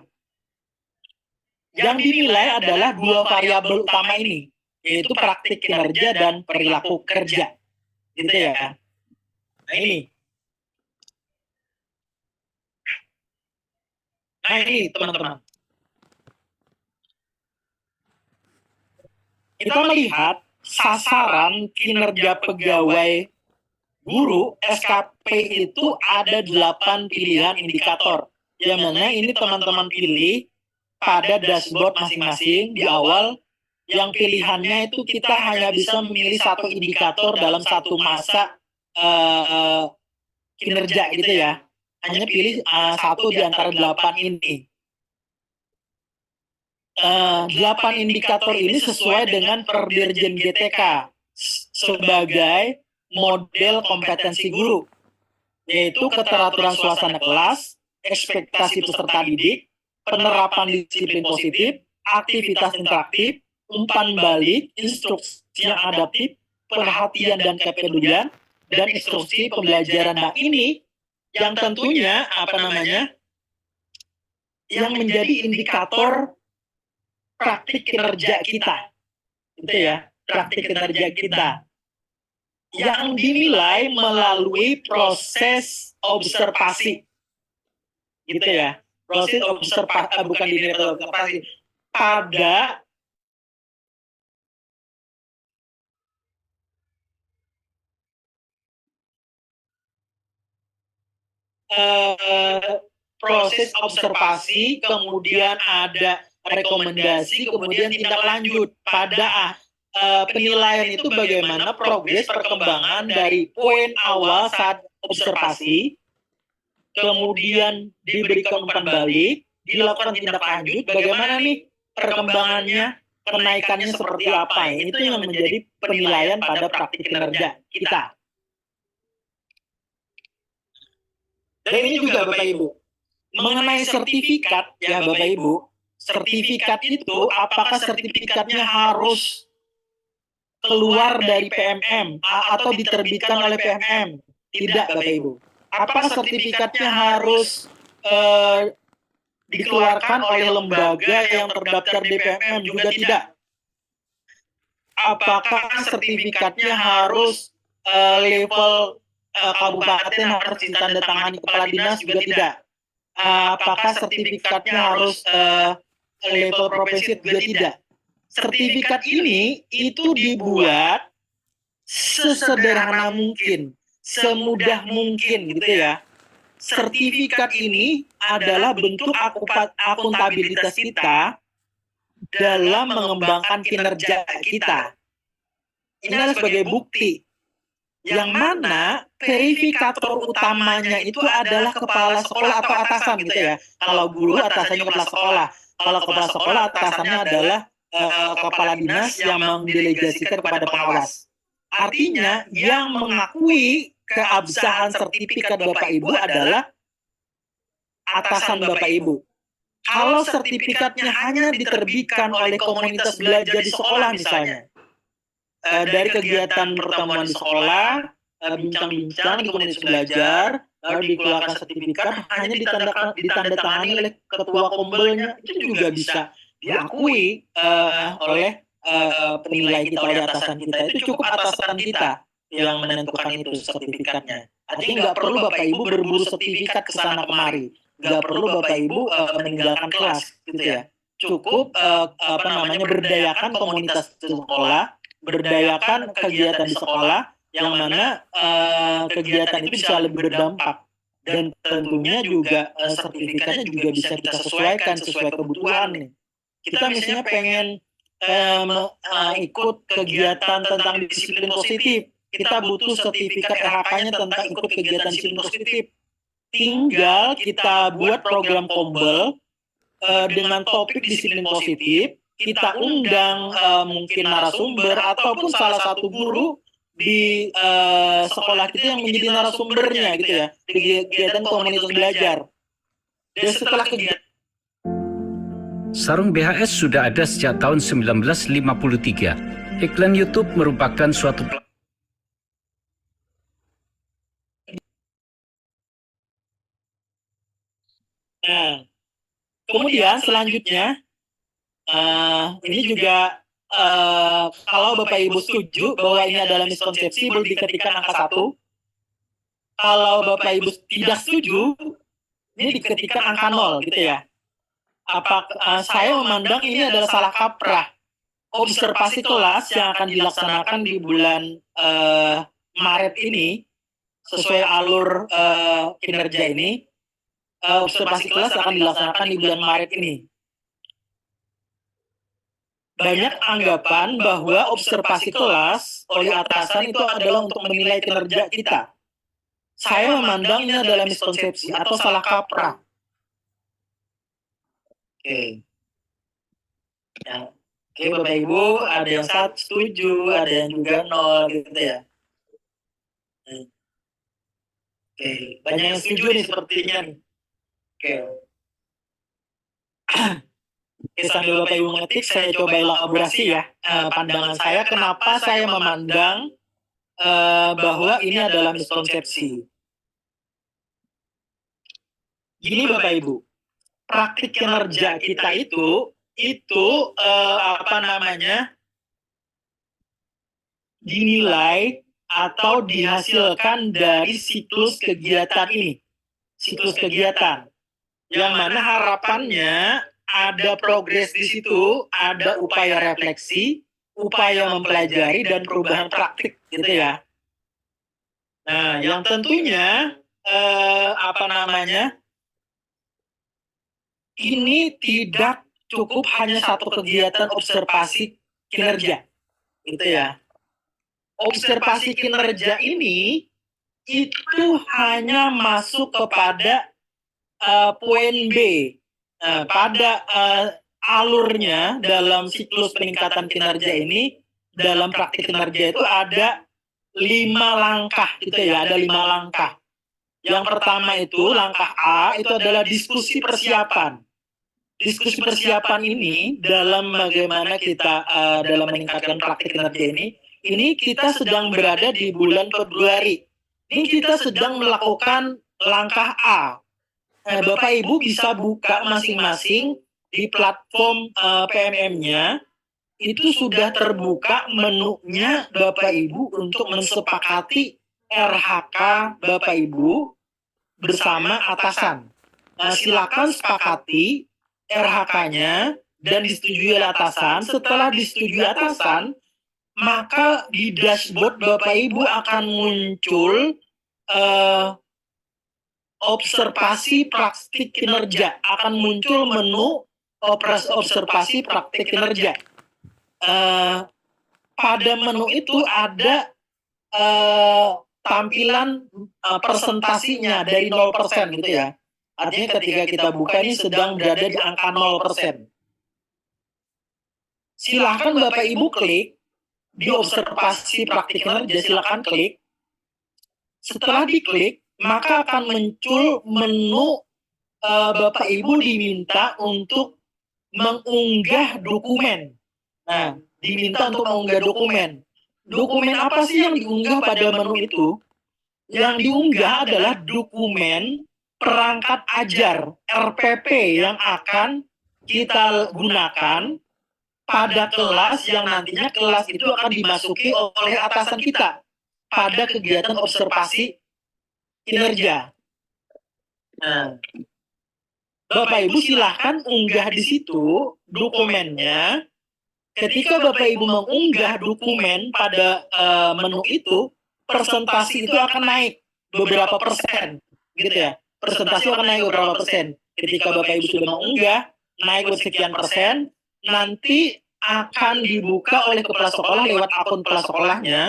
Yang dinilai adalah dua variabel utama ini, yaitu praktik kinerja dan perilaku kerja. Gitu ya. Nah ini. Nah ini teman-teman. Kita melihat sasaran kinerja pegawai guru SKP itu ada 8 pilihan indikator. Yang mana ini teman-teman pilih pada dashboard masing-masing di awal. Yang pilihannya itu kita hanya bisa memilih satu indikator dalam satu masa kinerja gitu ya. Hanya pilih satu di antara 8 ini. 8 indikator ini sesuai dengan Perdirjen GTK sebagai model kompetensi guru, yaitu keteraturan suasana kelas, ekspektasi peserta didik, penerapan disiplin positif, aktivitas interaktif, umpan balik, instruksi yang adaptif, perhatian dan kepedulian, dan instruksi pembelajaran. Nah ini yang tentunya yang menjadi indikator praktik kinerja kita, gitu ya, praktik kinerja kita yang dinilai melalui proses observasi, gitu ya, proses observasi bukan dinilai observasi pada proses observasi, kemudian ada rekomendasi, kemudian tindak lanjut pada penilaian itu bagaimana progres perkembangan dari poin awal saat observasi, kemudian diberikan umpan balik, dilakukan tindak lanjut, bagaimana nih perkembangannya, kenaikannya seperti apa. Itu yang menjadi penilaian pada praktik kinerja kita. Dan ini juga Bapak Ibu, mengenai sertifikat ya Bapak Ibu, sertifikat itu apakah sertifikatnya harus keluar dari PMM atau diterbitkan oleh PMM? Tidak Bapak Ibu. Apakah sertifikatnya harus dikeluarkan oleh lembaga yang terdaftar di PMM? Juga tidak. Apakah sertifikatnya harus level kabupaten harus ditandatangani kepala dinas? Juga tidak. Apakah sertifikatnya harus level provinsi? Juga tidak. Sertifikat ini itu dibuat sesederhana mungkin, semudah mungkin gitu ya. Sertifikat ini adalah bentuk akuntabilitas kita dalam mengembangkan kinerja kita. Ini adalah sebagai bukti yang mana verifikator utamanya itu adalah kepala sekolah atau atasan gitu ya. Kalau guru atasannya kepala sekolah, kalau kepala sekolah atasannya adalah kepala dinas yang mendelegasikan kepada pengawas. Artinya yang mengakui keabsahan sertifikat Bapak Ibu adalah atasan Bapak Ibu. Kalau sertifikatnya hanya diterbitkan oleh komunitas belajar di sekolah misalnya, dari kegiatan pertemuan di sekolah, bincang-bincang di komunitas belajar, lalu dikeluarkan sertifikat, hanya ditandatangani oleh ketua kombelnya, itu juga bisa diakui oleh penilai kita, oleh atasan kita. Itu cukup atasan kita yang menentukan itu sertifikatnya. Artinya nggak perlu Bapak Ibu berburu sertifikat ke sana kemari, nggak perlu Bapak Ibu meninggalkan kelas gitu ya. Cukup berdayakan komunitas di sekolah, berdayakan kegiatan di sekolah, yang mana kegiatan itu bisa lebih berdampak. Dan tentunya juga sertifikatnya juga bisa kita sesuaikan sesuai kebutuhan nih. Kita misalnya pengen ikut kegiatan tentang disiplin positif, kita butuh sertifikat RHK-nya tentang ikut kegiatan disiplin positif. Tinggal kita buat program kombel dengan topik disiplin positif, kita undang mungkin narasumber ataupun salah satu guru di sekolah kita yang menjadi narasumbernya gitu ya, di kegiatan komunitas belajar. Dan setelah kegiatan Sarung BHS sudah ada sejak tahun 1953. Iklan YouTube merupakan suatu kemudian selanjutnya ini juga kalau Bapak Ibu setuju bahwa ini adalah miskonsepsi, boleh diketikkan angka 1. Kalau Bapak Ibu tidak setuju, ini diketikkan angka 0 gitu ya. Saya memandang ini adalah salah kaprah. Observasi kelas yang akan dilaksanakan di bulan Maret ini, sesuai alur kinerja ini, observasi kelas akan dilaksanakan di bulan Maret ini. Banyak anggapan bahwa observasi kelas oleh atasan itu adalah untuk menilai kinerja kita. Saya memandang ini adalah miskonsepsi atau salah kaprah. Oke. Ya. Oke Bapak Ibu, ada yang setuju, ada yang juga 0 gitu ya. Oke, banyak yang setuju nih sepertinya nih. Oke. Oke, sambil Bapak Ibu mengetik, saya coba elaborasi ya pandangan saya kenapa saya memandang bahwa ini adalah miskonsepsi. Gini Bapak Ibu, praktik kinerja kita itu dinilai atau dihasilkan dari siklus kegiatan ini, siklus kegiatan, yang mana harapannya ada progres di situ, ada upaya refleksi, upaya mempelajari dan perubahan praktik gitu ya. Nah, yang tentunya ini tidak cukup hanya satu kegiatan observasi kinerja, gitu ya. Observasi kinerja ini itu hanya masuk kepada poin B. Pada alurnya dalam siklus peningkatan kinerja ini, dalam praktik kinerja itu ada 5 langkah gitu ya, ada 5 langkah. Yang pertama itu langkah A itu adalah diskusi persiapan. Diskusi persiapan ini dalam bagaimana kita dalam meningkatkan praktik kinerja ini kita sedang berada di bulan Februari. Ini kita sedang melakukan langkah A. Bapak Ibu bisa buka masing-masing di platform PMM-nya, itu sudah terbuka menunya Bapak Ibu untuk mensepakati RHK Bapak Ibu bersama atasan. Silakan sepakati RHK-nya dan disetujui oleh atasan. Setelah disetujui atasan, maka di dashboard Bapak Ibu akan muncul observasi praktik kinerja, akan muncul menu observasi praktik kinerja. Pada menu itu ada tampilan presentasinya dari 0% gitu ya. Artinya ketika kita buka ini sedang berada di angka 0%. Silakan Bapak Ibu klik di observasi praktik kinerja, silakan klik. Setelah diklik, maka akan muncul menu Bapak Ibu diminta untuk mengunggah dokumen. Nah, diminta untuk mengunggah dokumen. Dokumen apa sih yang diunggah pada menu itu? Yang diunggah adalah dokumen perangkat ajar RPP yang akan kita gunakan pada kelas yang nantinya kelas itu akan dimasuki oleh atasan kita pada kegiatan observasi kinerja. Nah, Bapak Ibu silahkan unggah di situ dokumennya. Ketika Bapak Ibu mengunggah dokumen pada menu itu, presentasi itu akan naik beberapa persen, gitu ya. Presentasi akan naik beberapa persen. Ketika Bapak Ibu sudah mengunggah, naik sekian persen, nanti akan dibuka oleh kepala sekolah lewat akun kepala sekolahnya.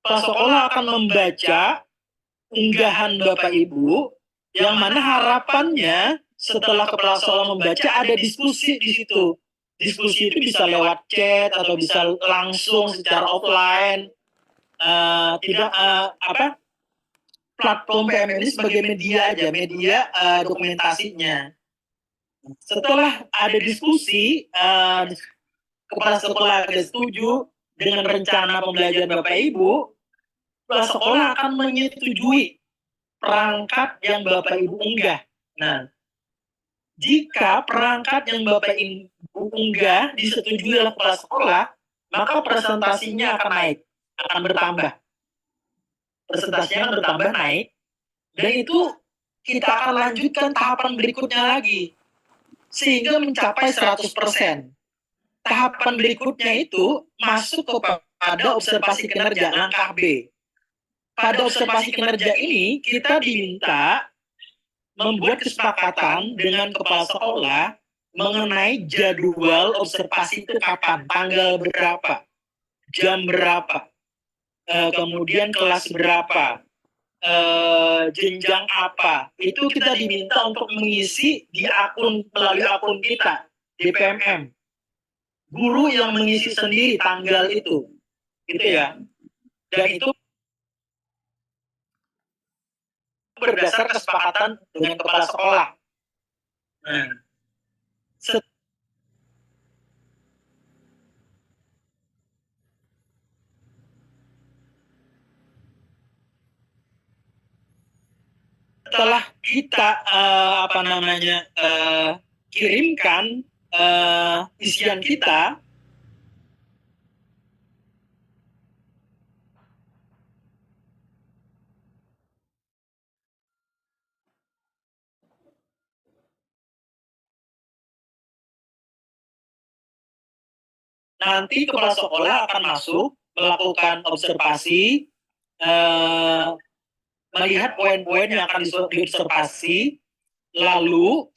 Kepala sekolah akan membaca unggahan Bapak Ibu, yang mana harapannya setelah kepala sekolah membaca ada diskusi di situ. Diskusi itu bisa lewat chat atau bisa langsung secara offline. Platform PMM ini sebagai media aja, media dokumentasinya. Setelah ada diskusi, kepala sekolah ada setuju dengan rencana pembelajaran Bapak Ibu, kepala sekolah akan menyetujui perangkat yang Bapak Ibu unggah. Nah, jika perangkat yang Bapak Ibu unggah disetujui oleh kepala sekolah, maka presentasinya akan naik, akan bertambah. Presentasinya akan bertambah naik, dan itu kita akan lanjutkan tahapan berikutnya lagi, sehingga mencapai 100%. Tahapan berikutnya itu masuk kepada observasi kinerja, langkah B. Pada observasi kinerja ini, kita diminta membuat kesepakatan dengan kepala sekolah mengenai jadwal observasi itu kapan, tanggal berapa, jam berapa, kemudian kelas berapa, jenjang apa. Itu kita diminta untuk mengisi di melalui akun kita, di PMM. Guru yang mengisi sendiri tanggal itu, gitu ya. Dan itu berdasar kesepakatan dengan kepala sekolah. Nah, setelah kita kirimkan isian kita, nanti kepala sekolah akan masuk melakukan observasi, melihat poin-poin yang akan diobservasi, lalu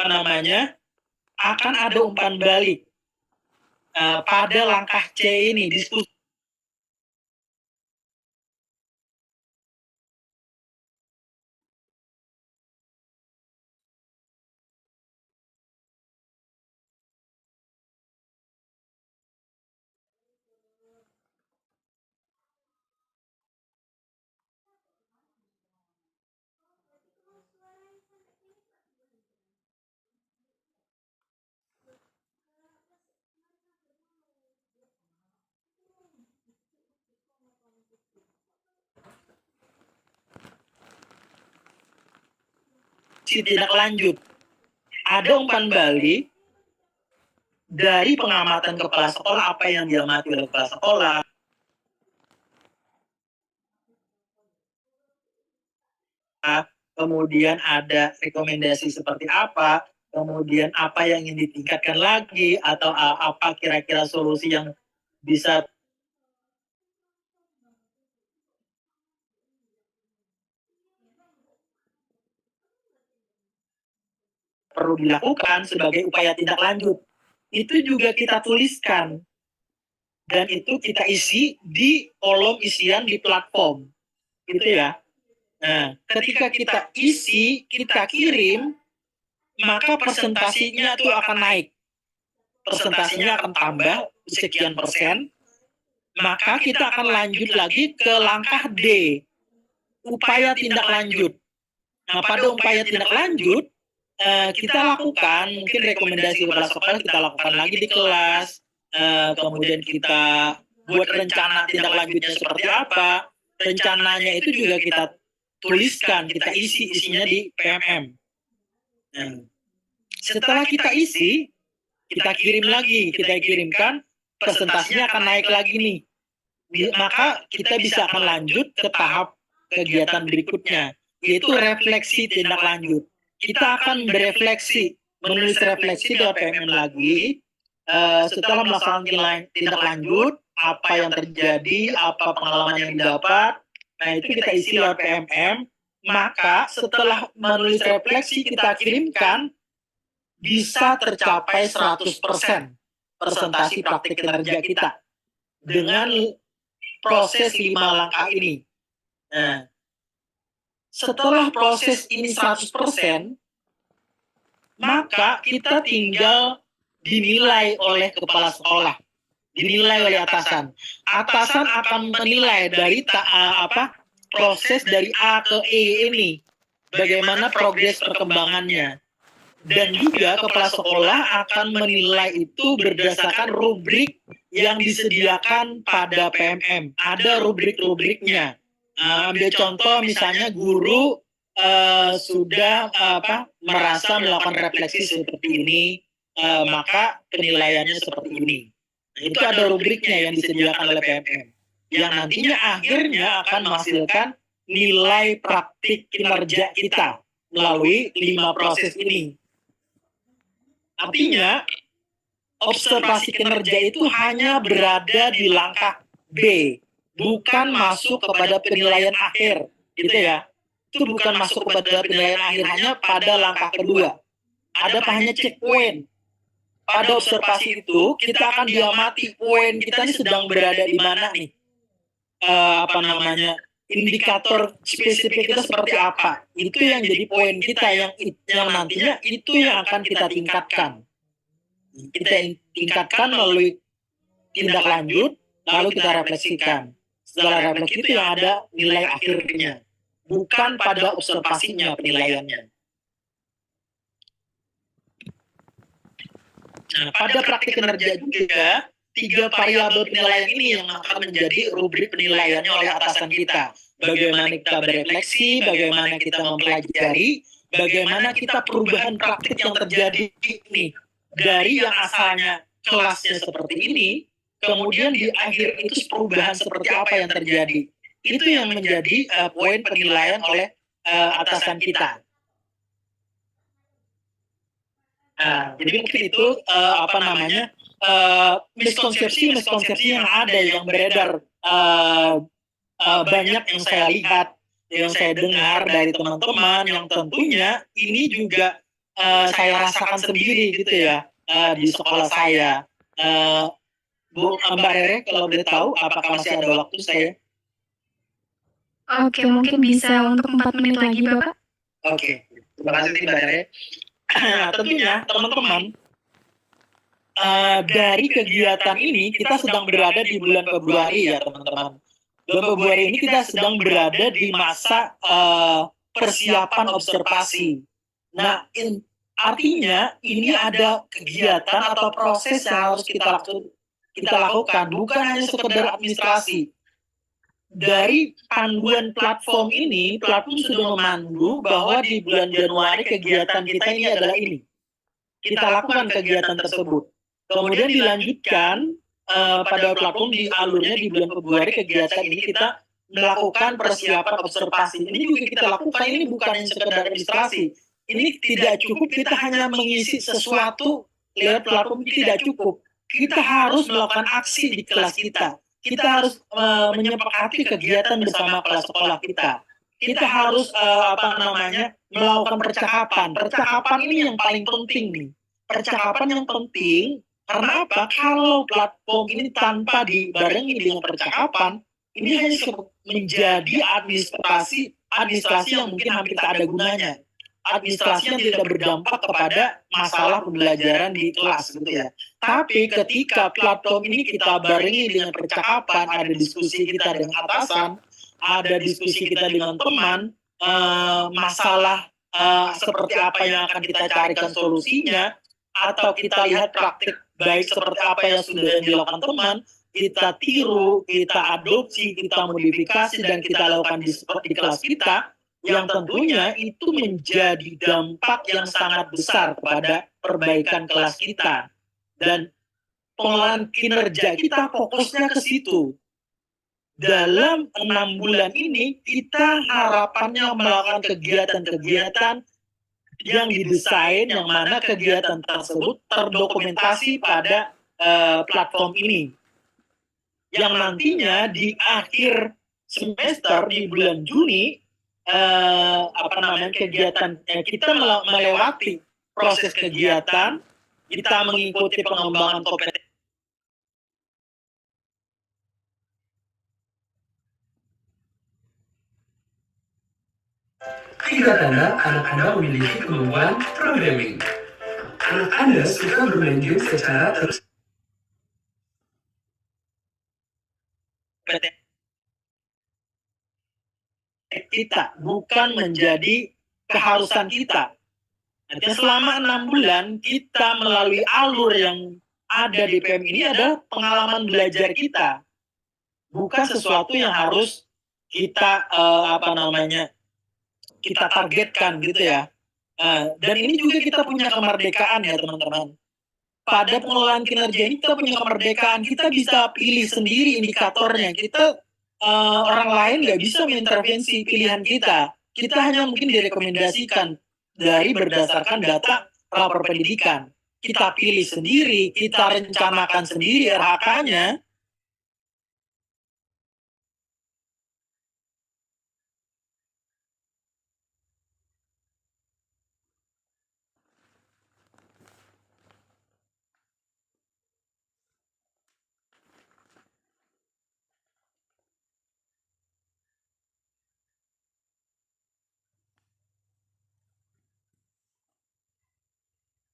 akan ada umpan balik pada langkah C ini, diskusi. Tindak lanjut. Ada umpan balik dari pengamatan kepala sekolah, apa yang diamati oleh kepala sekolah. Kemudian ada rekomendasi seperti apa, kemudian apa yang ingin ditingkatkan lagi, atau apa kira-kira solusi yang bisa perlu dilakukan sebagai upaya tindak lanjut. Itu juga kita tuliskan. Dan itu kita isi di kolom isian di platform. Gitu ya. Nah, ketika kita isi, kita kirim, maka presentasinya itu akan naik. Presentasinya akan tambah sekian persen. Maka kita akan lanjut lagi ke langkah D. Upaya tindak lanjut. Nah, pada upaya tindak lanjut, kita lakukan, mungkin rekomendasi kepala sekolah kita lakukan lagi di kelas, kemudian kita buat rencana tindak lanjutnya seperti apa, rencananya itu juga kita tuliskan, kita isinya di PMM. Setelah kita isi, kita kirim lagi, kita kirimkan, presentasinya akan naik lagi nih. Maka kita bisa akan lanjut ke tahap kegiatan berikutnya, yaitu refleksi tindak lanjut. Kita akan berefleksi, menulis refleksi lewat PMM lagi, setelah melaksanakan tindak lanjut, apa yang terjadi, apa pengalaman yang didapat, nah itu kita isi lewat PMM, maka setelah menulis refleksi kita kirimkan, bisa tercapai 100% presentasi praktik kinerja kita dengan proses 5 langkah ini. Nah, setelah proses ini 100%, maka kita tinggal dinilai oleh kepala sekolah, dinilai oleh atasan. Atasan akan menilai dari proses dari A ke E ini, bagaimana progres perkembangannya. Dan juga kepala sekolah akan menilai itu berdasarkan rubrik yang disediakan pada PMM. Ada rubrik-rubriknya. Ambil contoh misalnya guru sudah merasa melakukan refleksi seperti ini, maka penilaiannya seperti ini. Nah, itu ada rubriknya yang disediakan oleh PMM, yang nantinya akhirnya akan menghasilkan nilai praktik kinerja kita melalui 5 proses ini. Artinya, observasi kinerja itu hanya berada di langkah B, bukan masuk kepada penilaian akhir, gitu ya. Itu bukan masuk kepada penilaian akhir, hanya pada langkah kedua. Ada hanya check point. Pada observasi itu, kita akan diamati poin kita ini sedang berada di mana nih. Indikator spesifik kita seperti apa. Itu yang jadi poin kita, yang nantinya itu yang akan kita tingkatkan. Kita tingkatkan melalui tindak lanjut, lalu kita refleksikan. Setelah refleksi itu yang ada nilai akhirnya, bukan pada observasinya penilaiannya. Nah, pada praktik kinerja juga, 3 variabel penilaian ini yang akan menjadi rubrik penilaiannya oleh atasan kita. Bagaimana kita berefleksi, bagaimana kita mempelajari, bagaimana kita perubahan praktik yang terjadi ini. Dari yang asalnya kelasnya seperti ini, kemudian di akhir itu perubahan seperti apa yang terjadi. Itu yang menjadi poin penilaian oleh atasan kita. Jadi mungkin itu miskonsepsi yang ada, yang beredar, banyak yang saya lihat, yang saya dengar dari teman-teman, yang tentunya ini juga saya rasakan sendiri gitu ya di sekolah saya. Mbak Rere, kalau boleh tahu, apakah masih ada waktu saya? Oke, mungkin bisa untuk 4 menit lagi, Bapak. Oke, terima kasih Mbak Rere. Tentunya teman-teman, dari kegiatan ini kita sedang berada di bulan Februari ya teman-teman. Bulan Februari ini kita sedang berada di masa persiapan observasi. Nah, artinya ini ada kegiatan atau proses yang harus kita lakukan, bukan hanya sekedar administrasi. Dari panduan platform ini, platform sudah memandu bahwa di bulan Januari kegiatan kita ini adalah ini. Kita lakukan kegiatan tersebut. Kemudian dilanjutkan pada platform di alurnya di bulan Februari kegiatan ini kita melakukan persiapan observasi. Ini juga kita lakukan, ini bukan hanya sekedar administrasi. Ini tidak cukup kita hanya mengisi sesuatu lewat platform, ini tidak cukup. Kita harus melakukan aksi di kelas kita. Kita harus menyepakati kegiatan bersama kelas sekolah kita. Kita harus melakukan percakapan. Percakapan ini yang paling penting nih. Percakapan yang penting karena apa? Kalau platform ini tanpa dibarengi dengan percakapan, ini hanya menjadi administrasi yang mungkin hampir tak ada gunanya. Administrasi yang tidak berdampak kepada masalah pembelajaran di kelas gitu ya. Tapi ketika platform ini kita barengi dengan percakapan, ada diskusi kita dengan atasan, ada diskusi kita dengan teman, masalah seperti apa yang akan kita carikan solusinya, atau kita lihat praktik baik seperti apa yang sudah dilakukan teman, kita tiru, kita adopsi, kita modifikasi, dan kita lakukan di kelas kita, yang tentunya itu menjadi dampak yang sangat besar kepada perbaikan kelas kita. Dan pengelolaan kinerja kita fokusnya ke situ. Dalam 6 bulan ini, kita harapannya melakukan kegiatan-kegiatan yang didesain, yang mana kegiatan tersebut terdokumentasi pada platform ini. Yang nantinya di akhir semester di bulan Juni, kegiatan kita melewati proses kegiatan, kita mengikuti pengembangan kompetensi. Tiga tanda anak Anda memiliki kemampuan programming. Anak Anda suka bermain game secara terus. Kita bukan menjadi keharusan kita. Nanti selama 6 bulan kita melalui alur yang ada di PM ini adalah pengalaman belajar kita, bukan sesuatu yang harus kita kita targetkan gitu ya. Dan ini juga kita punya kemerdekaan ya teman-teman. Pada pengelolaan kinerja ini kita punya kemerdekaan, kita bisa pilih sendiri indikatornya. Kita orang lain nggak bisa mengintervensi pilihan kita. Kita hanya mungkin direkomendasikan dari berdasarkan data rapor pendidikan. Kita pilih sendiri, kita rencanakan sendiri RHK-nya.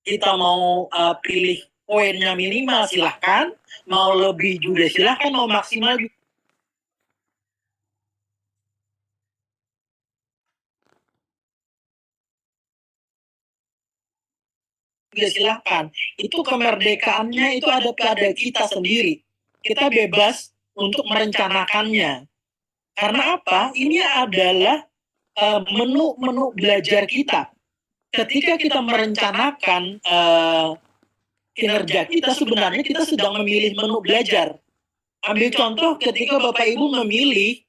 Kita mau pilih poinnya minimal silahkan, mau lebih juga silahkan, mau maksimal juga silahkan. Itu kemerdekaannya itu ada pada kita sendiri. Kita bebas untuk merencanakannya. Karena apa? Ini adalah menu belajar kita. Ketika kita merencanakan kinerja kita, sebenarnya kita sedang memilih menu belajar. Ambil contoh ketika Bapak Ibu memilih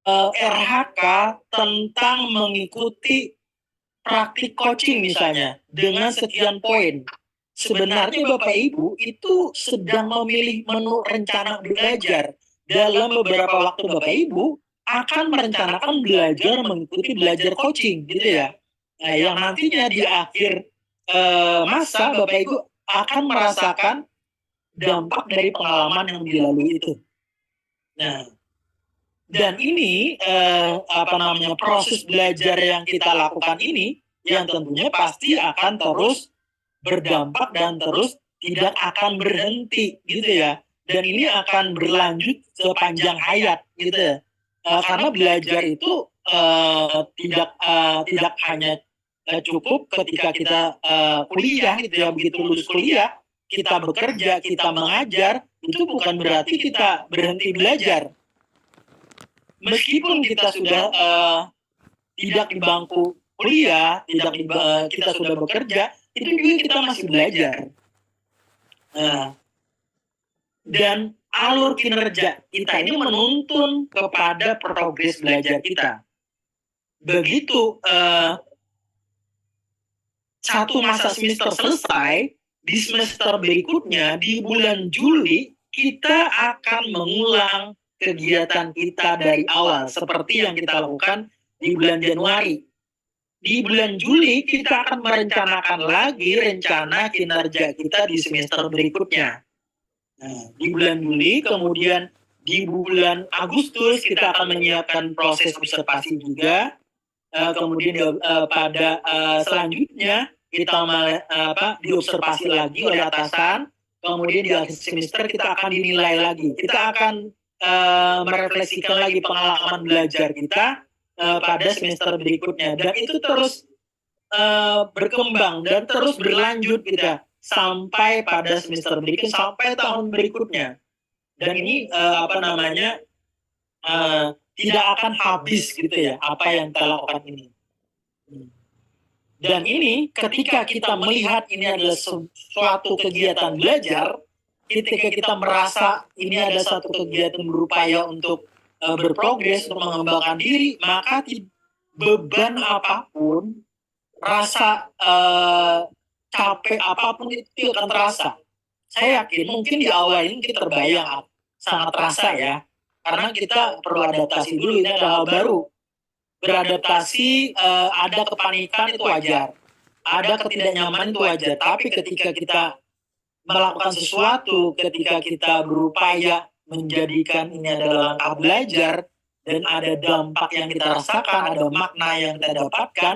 RHK tentang mengikuti praktik coaching misalnya dengan sekian poin. Sebenarnya Bapak Ibu itu sedang memilih menu rencana belajar. dalam beberapa waktu Bapak Ibu akan merencanakan belajar mengikuti belajar coaching gitu ya. Nah, yang nantinya di akhir masa Bapak Ibu akan merasakan dampak dari pengalaman yang dilalui itu. Nah, dan ini proses belajar yang kita lakukan ini yang tentunya pasti akan terus berdampak dan terus tidak akan berhenti gitu ya. Dan ini akan berlanjut sepanjang hayat gitu ya. Karena belajar itu tidak hanya cukup ketika kita kuliah gitu ya. Begitu lulus kuliah kita bekerja, kita mengajar, itu bukan berarti kita berhenti belajar. Meskipun kita sudah tidak di bangku kuliah, kita sudah bekerja, itu juga kita masih belajar. Dan alur kinerja kita ini menuntun kepada progres belajar kita. Begitu satu masa semester selesai, di semester berikutnya, di bulan Juli, kita akan mengulang kegiatan kita dari awal, seperti yang kita lakukan di bulan Januari. Di bulan Juli, kita akan merencanakan lagi rencana kinerja kita di semester berikutnya. Nah, di bulan Juli, kemudian di bulan Agustus, kita akan menyiapkan proses observasi juga. Kemudian pada selanjutnya, kita diobservasi lagi oleh atasan. Kemudian di akhir semester, kita akan dinilai lagi. Kita akan merefleksikan lagi pengalaman belajar kita pada semester berikutnya, dan itu terus berkembang dan terus berlanjut gitu, sampai pada semester berikutnya, sampai tahun berikutnya. Dan ini tidak akan habis gitu ya apa yang kita lakukan ini. Dan ini ketika kita melihat ini adalah suatu kegiatan belajar, ketika kita merasa ini ada satu kegiatan berupaya untuk berprogres, untuk mengembangkan diri, maka beban apapun, rasa capek apapun itu akan terasa. Saya yakin mungkin di awal ini kita terbayang sangat terasa ya, karena kita perlu adaptasi dulu, ini ada hal baru. Beradaptasi, ada kepanikan itu wajar, ada ketidaknyamanan itu wajar, tapi ketika kita melakukan sesuatu, ketika kita berupaya menjadikan ini adalah langkah belajar, dan ada dampak yang kita rasakan, ada makna yang kita dapatkan,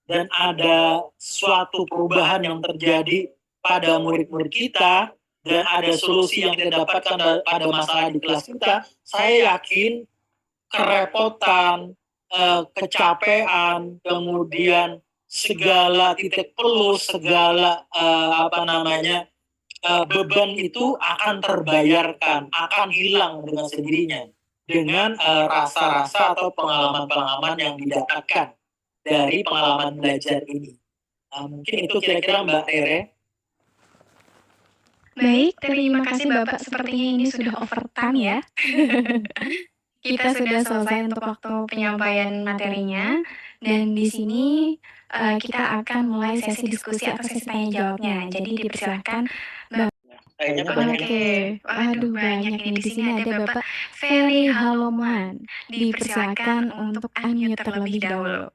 dan ada suatu perubahan yang terjadi pada murid-murid kita, dan ada solusi yang kita dapatkan pada masalah di kelas kita, saya yakin kerepotan, kecapean, kemudian segala titik pelus, segala beban itu akan terbayarkan, akan hilang dengan sendirinya, dengan rasa-rasa atau pengalaman-pengalaman yang didapatkan dari pengalaman belajar ini. Mungkin itu kira-kira Mbak Tere. Baik, terima kasih Bapak. Sepertinya ini sudah overtime ya. Kita sudah selesai untuk waktu penyampaian materinya, dan di sini kita akan mulai sesi diskusi atau sesi tanya jawabnya. Jadi dipersilakan Bapak. Oke, waduh banyak ini. Di sini ada Bapak Ferry Haloman. Dipersilakan untuk unmute terlebih dahulu.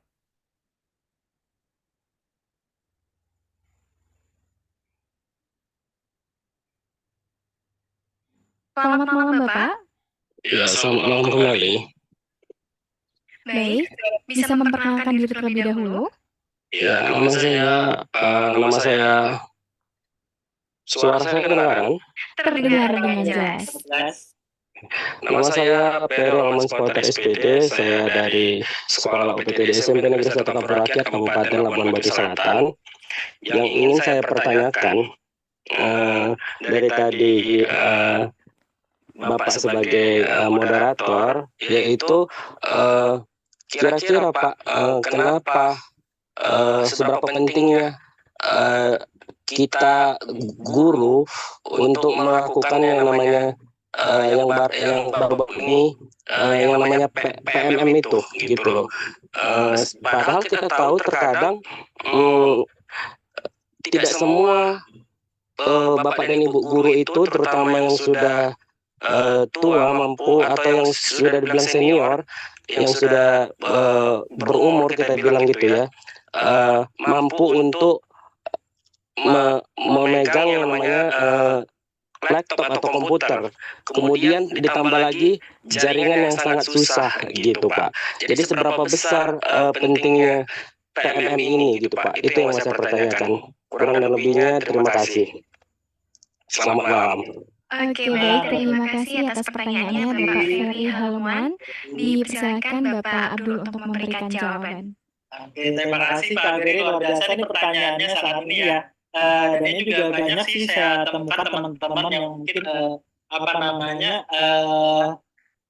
Selamat malam Bapak. Ya, selamat malam kembali. Baik, bisa memperkenalkan diri terlebih dahulu? Ya, nama saya suara saya kedengaran? Terdengar dengan jelas. Nama saya Ferry Haloman Supporter SPD, saya dari Sekolah UPTD SMP Negeri 1 Kampung Rakyat Kabupaten Labuan Bajo Selatan. Yang ingin saya pertanyakan dari tadi Bapak sebagai moderator, yaitu kira-kira Pak, kenapa seberapa pentingnya kita guru untuk melakukan yang namanya yang baru ini yang namanya PMM itu gitu loh. Padahal kita tahu terkadang tidak semua Bapak dan Ibu guru itu, terutama yang sudah tua, mampu, atau yang sudah dibilang senior, yang sudah berumur kita bilang gitu ya, mampu untuk memegang yang namanya laptop atau komputer. Kemudian ditambah lagi jaringan yang sangat susah gitu Pak. Jadi seberapa besar pentingnya PMM ini gitu Pak? Itu yang saya pertanyakan. Kurang dan lebihnya terima kasih. Selamat malam. Oke, baik. Terima kasih atas pertanyaannya Bapak Ferry Haluman. Dipersilakan Bapak Abdul untuk memberikan jawaban. Oke, terima kasih Pak Ferry. Luar biasa nih pertanyaannya sangat ini ya. Dan ini juga banyak sih saya temukan teman-teman yang mungkin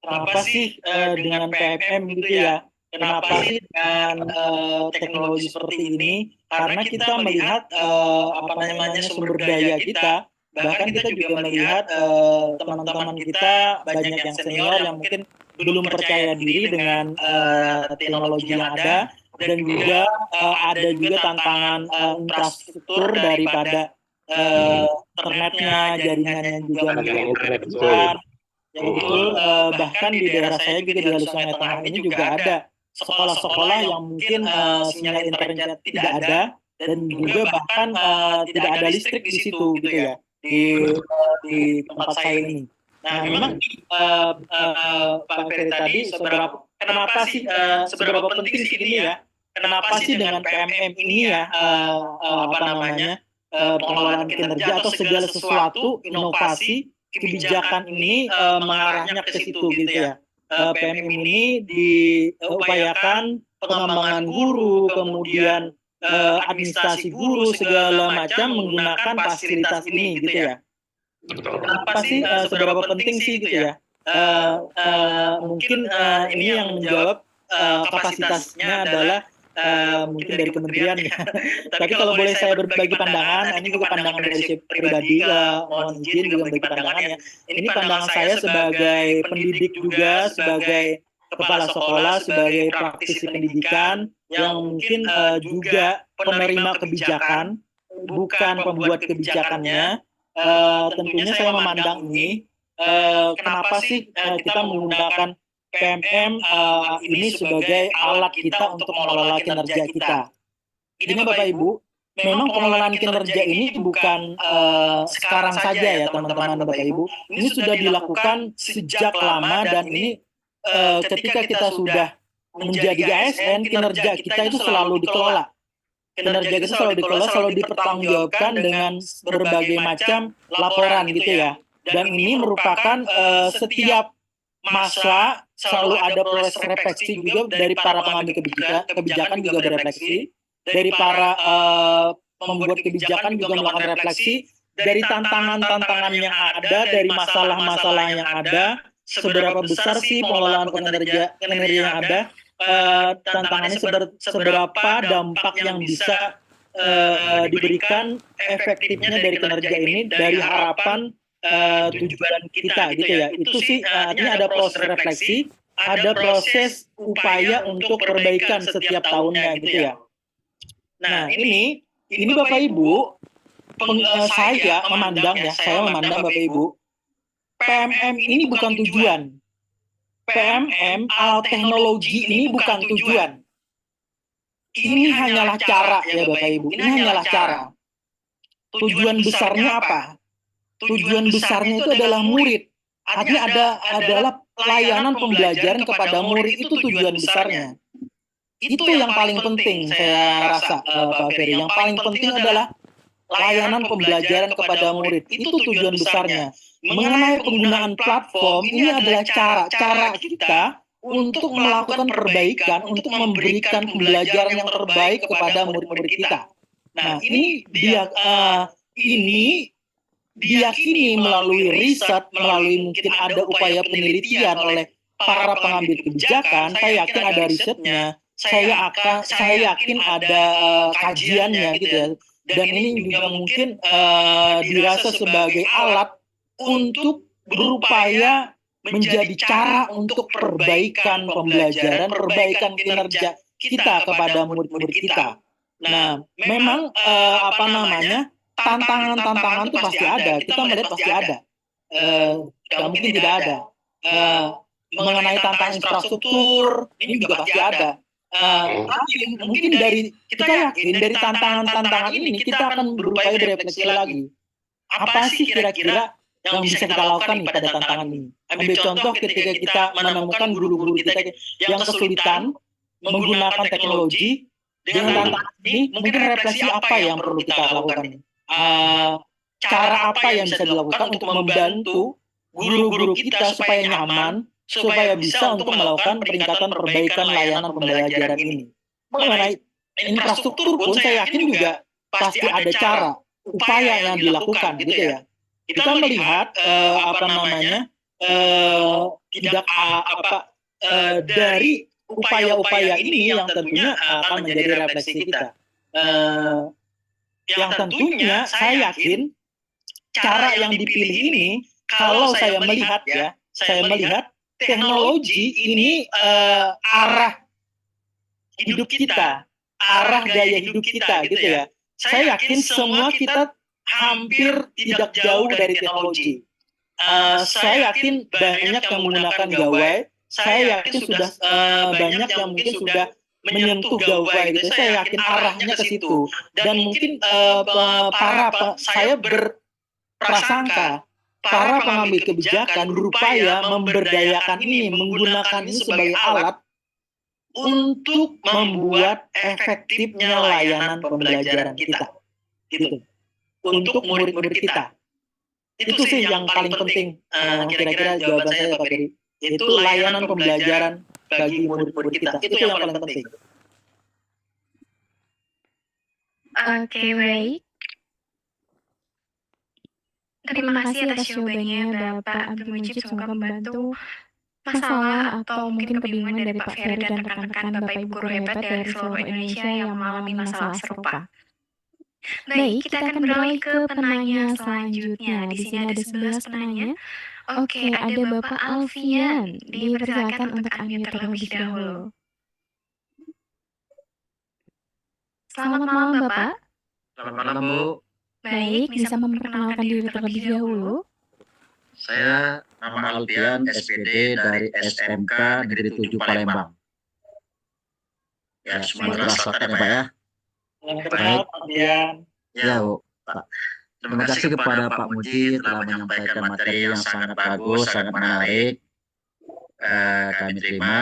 kenapa sih dengan PMM gitu ya? Kenapa sih dengan teknologi seperti ini? Karena kita melihat sumber daya kita, bahkan kita juga melihat teman-teman kita banyak yang senior yang mungkin belum percaya diri dengan teknologi yang ada, dan juga ada juga tantangan infrastruktur daripada internetnya, jaringannya juga betul. Bahkan di daerah saya juga di Halus Sungai Tengah ini juga ada sekolah-sekolah yang mungkin sinyal internet tidak ada, dan juga bahkan tidak ada listrik di situ gitu ya, di tempat saya ini. Nah, memang Pak Ferry tadi seberapa penting sih ini ya? Kenapa sih dengan PMM ini ya pengelolaan kinerja atau segala sesuatu inovasi kebijakan ini mengarahnya ke situ gitu ya. PMM ini diupayakan pengembangan guru, kemudian administrasi guru segala macam menggunakan fasilitas ini gitu ya. Kenapa sih seberapa penting sih gitu ya? Mungkin ini yang menjawab kapasitasnya adalah mungkin dari kementerian ya. Tapi kalau boleh saya berbagi pandangan, ini juga pandangan dari saya pribadi, mohon izin juga berbagi pandangan ya. Ini pandangan saya sebagai pendidik juga, sebagai kepala sekolah, sebagai praktisi pendidikan yang mungkin juga penerima kebijakan, bukan pembuat kebijakannya. Tentunya saya memandang ini, kenapa sih kita menggunakan PMM ini sebagai alat kita untuk mengelola kinerja kita. Ini Bapak Ibu, memang pengelolaan kinerja ini bukan sekarang saja ya teman-teman Bapak Ibu. Ini sudah dilakukan sejak lama, dan ini ketika kita sudah menjadi ASN, kinerja kita itu selalu dikelola. Kinerja kita selalu dikelola, selalu dipertanggungjawabkan dengan berbagai macam laporan gitu ya. Dan ini merupakan setiap masa selalu ada proses refleksi juga dari para pengambil kebijakan juga berefleksi, dari para pembuat kebijakan juga melakukan refleksi, dari tantangan-tantangan yang ada, dari masalah-masalah yang ada, seberapa besar sih pengelolaan kinerja yang ada, tantangannya seberapa dampak yang bisa diberikan efektifnya dari kinerja ini, dari harapan tujuan kita gitu ya. Itu sih ini ada proses refleksi, ada proses upaya untuk perbaikan setiap tahunnya gitu ya. Nah, ini Bapak Ibu, saya memandang Bapak Ibu, PMM ini bukan tujuan. PMM alat teknologi ini bukan tujuan. Ini hanyalah cara ya Bapak Ibu, ini hanyalah cara. Tujuan besarnya apa? Tujuan besarnya itu adalah murid. Artinya adalah layanan pembelajaran kepada murid, itu tujuan besarnya. Itu yang paling penting saya rasa Pak Ferry. Yang paling penting adalah layanan pembelajaran kepada murid. Itu tujuan besarnya. Mengenai penggunaan platform, ini adalah cara kita untuk melakukan perbaikan, untuk memberikan pembelajaran yang terbaik kepada murid-murid kita. Nah, ini diyakini melalui riset, melalui mungkin ada upaya penelitian oleh para pengambil kebijakan. Saya yakin ada risetnya, saya yakin ada kajiannya gitu ya. Dan ini juga mungkin dirasa sebagai alat untuk berupaya menjadi cara untuk perbaikan pembelajaran, perbaikan kinerja kita kepada murid-murid kita. Nah, memang tantangan-tantangan itu pasti ada. Kita melihat pasti ada. nggak mungkin tidak ada. Mengenai tantangan infrastruktur ini juga pasti ada. Tapi mungkin kita yakin dari tantangan-tantangan ini kita akan berupaya berefleksi lagi. Apa sih kira-kira yang bisa kita lakukan nih pada tantangan ini? Ambil contoh ketika kita menemukan guru-guru kita yang kesulitan menggunakan teknologi dengan tantangan ini, mungkin refleksi apa yang perlu kita lakukan? Cara apa yang bisa dilakukan untuk membantu guru-guru kita supaya nyaman, supaya bisa untuk melakukan peningkatan perbaikan layanan pembelajaran ini. Mengenai infrastruktur pun saya yakin juga pasti ada cara, upaya yang dilakukan gitu ya. Kita melihat dari upaya-upaya ini yang tentunya akan menjadi refleksi kita. Yang tentunya saya yakin cara yang dipilih ini, kalau saya melihat teknologi ini arah hidup kita, arah gaya hidup kita gitu ya. Saya yakin semua kita hampir tidak jauh dari teknologi. Saya yakin banyak yang menggunakan gawai, saya yakin sudah banyak yang mungkin sudah menyentuh gawai gitu. Saya yakin arahnya ke situ. Dan mungkin saya berprasangka para pengambil kebijakan berupaya memberdayakan ini, menggunakan ini sebagai alat untuk membuat efektifnya layanan pembelajaran kita, gitu. Untuk murid-murid kita. Itu sih yang paling penting. Kira-kira jawaban saya Pak Geri. Itu layanan pembelajaran bagi murid-murid kita. Itu yang paling penting. Oke, baik. Terima kasih atas jawabannya Bapak Abdul Mujib. Semoga membantu masalah atau mungkin kebingungan dari Pak Ferry dan rekan-rekan Bapak Ibu guru hebat dari seluruh Indonesia yang mengalami masalah serupa. Baik, kita akan beralih ke penanya selanjutnya. Di sini ada 11 penanya. Oke, ada Bapak Alfian. Dipersilakan untuk unmute terlebih dahulu. Selamat malam Bapak. Selamat malam Bu. Baik, bisa memperkenalkan diri terlebih dahulu. Saya nama Alfian, SPD dari SMK Negeri 7 Palembang. Ya, Sumatera Selatan ya Pak ya. Baik, Alfian. Ya Bu, Pak. Terima kasih kepada Pak Muji telah menyampaikan materi yang sangat bagus, sangat menarik. Kami terima,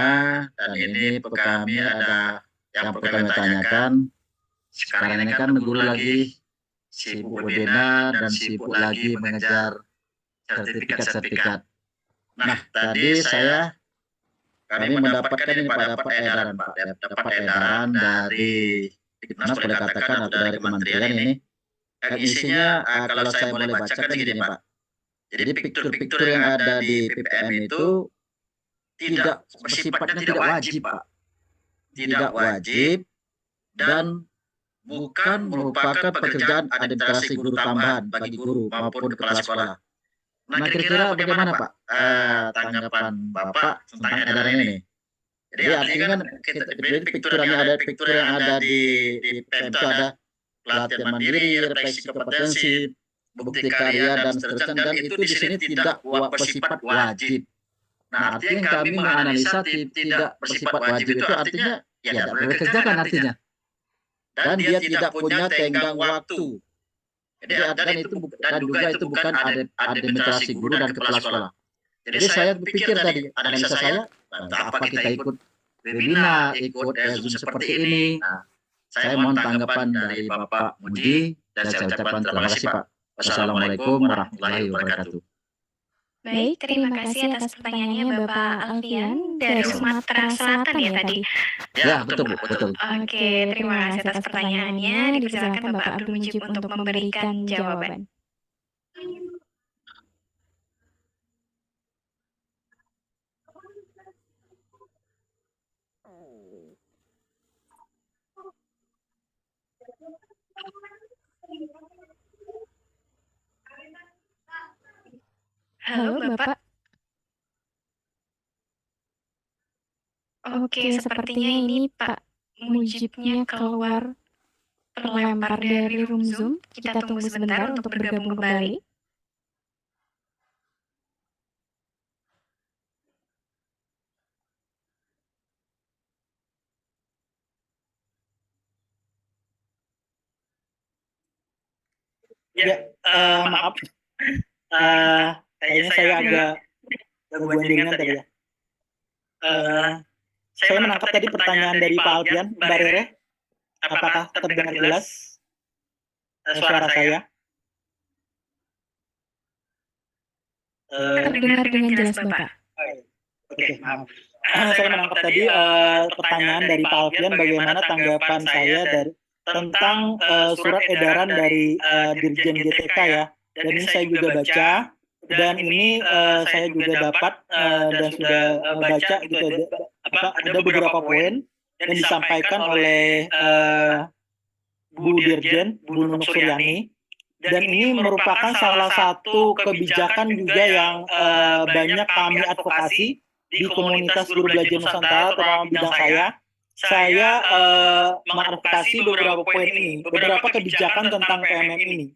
dan ini kami ada yang perlu kami tanyakan. Sekarang ini kan guru lagi sibuk webinar dan sibuk lagi mengejar sertifikat-sertifikat. Nah, tadi kami mendapatkan ini Pak, dapat edaran dari Diknas, boleh katakan, atau dari kementerian ini. Yang isinya, kalau saya boleh bacakan gini Pak. Jadi piktur-piktur yang ada di PPM itu sifatnya tidak wajib Pak. Tidak wajib dan bukan merupakan pekerjaan administrasi guru tambahan bagi guru maupun kepala sekolah. Nah, kira-kira bagaimana Pak tanggapan Bapak tentang edaran ini? Jadi artinya kan piktur yang ada di PPM itu ada pelatihan mandiri, refleksi kompetensi, bukti karya dan seterusnya, dan itu di sini tidak bersifat wajib. Nah, artinya kami menganalisa tidak bersifat wajib itu artinya ya tidak boleh dikerjakan artinya. Dan dia tidak punya tenggang waktu. Jadi dan juga itu bukan administrasi guru dan kepala sekolah. Jadi saya berpikir tadi, analisa saya, apa kita ikut webinar, ikut Zoom seperti ini. Nah, saya mohon tanggapan dari Bapak Muji dan saya ucapkan terima kasih Pak. Wassalamualaikum warahmatullahi wabarakatuh. Baik, terima kasih atas pertanyaannya Bapak Alfian dari Sumatera Selatan ya tadi. Ya, betul Bu, betul. Oke, terima kasih atas pertanyaannya. Dipersilakan Bapak Abdul Mujib untuk memberikan jawaban. Halo Bapak. Oke, sepertinya ini Pak Mujibnya keluar terlempar dari room Zoom. Kita tunggu sebentar untuk bergabung kembali. Maaf. Kayaknya saya agak gangguan jaringan tadi ya. Saya menangkap tadi pertanyaan dari Pak Alfian, Mbak Rere. Apakah terdengar jelas suara saya? Terdengar dengan jelas, Bapak. Oke, maaf. Saya menangkap tadi pertanyaan dari Pak Alfian, bagaimana tanggapan saya tentang surat edaran dari Dirjen GTK ya. Dan ini saya juga baca, dan ini saya juga dapat dan sudah baca gitu, ada beberapa poin yang disampaikan oleh Bu Dirjen, Bu Nunuk Suryani. Dan ini merupakan salah satu kebijakan juga yang banyak kami advokasi di komunitas guru belajar Nusantara, terutama bidang saya. Saya mengadvokasi beberapa poin ini, beberapa kebijakan tentang PMM ini.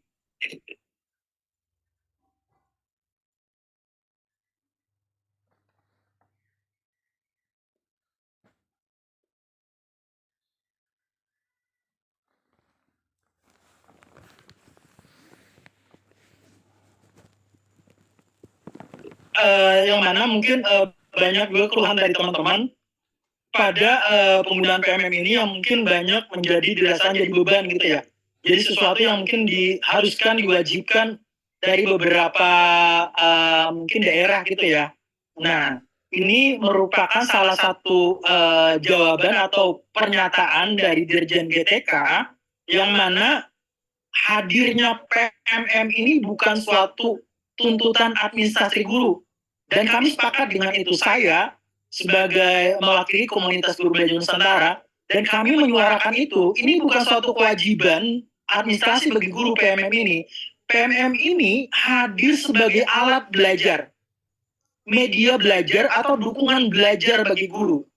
Yang mana mungkin banyak juga keluhan dari teman-teman pada penggunaan PMM ini yang mungkin banyak menjadi dirasakan jadi beban gitu ya. Jadi sesuatu yang mungkin diharuskan, diwajibkan dari beberapa mungkin daerah gitu ya. Nah, ini merupakan salah satu jawaban atau pernyataan dari Dirjen GTK yang mana hadirnya PMM ini bukan suatu tuntutan administrasi guru. Dan kami sepakat dengan itu. Saya sebagai mewakili komunitas guru belajar Nusantara, dan kami menyuarakan itu, ini bukan suatu kewajiban administrasi bagi guru PMM ini. PMM ini hadir sebagai alat belajar, media belajar atau dukungan belajar bagi guru.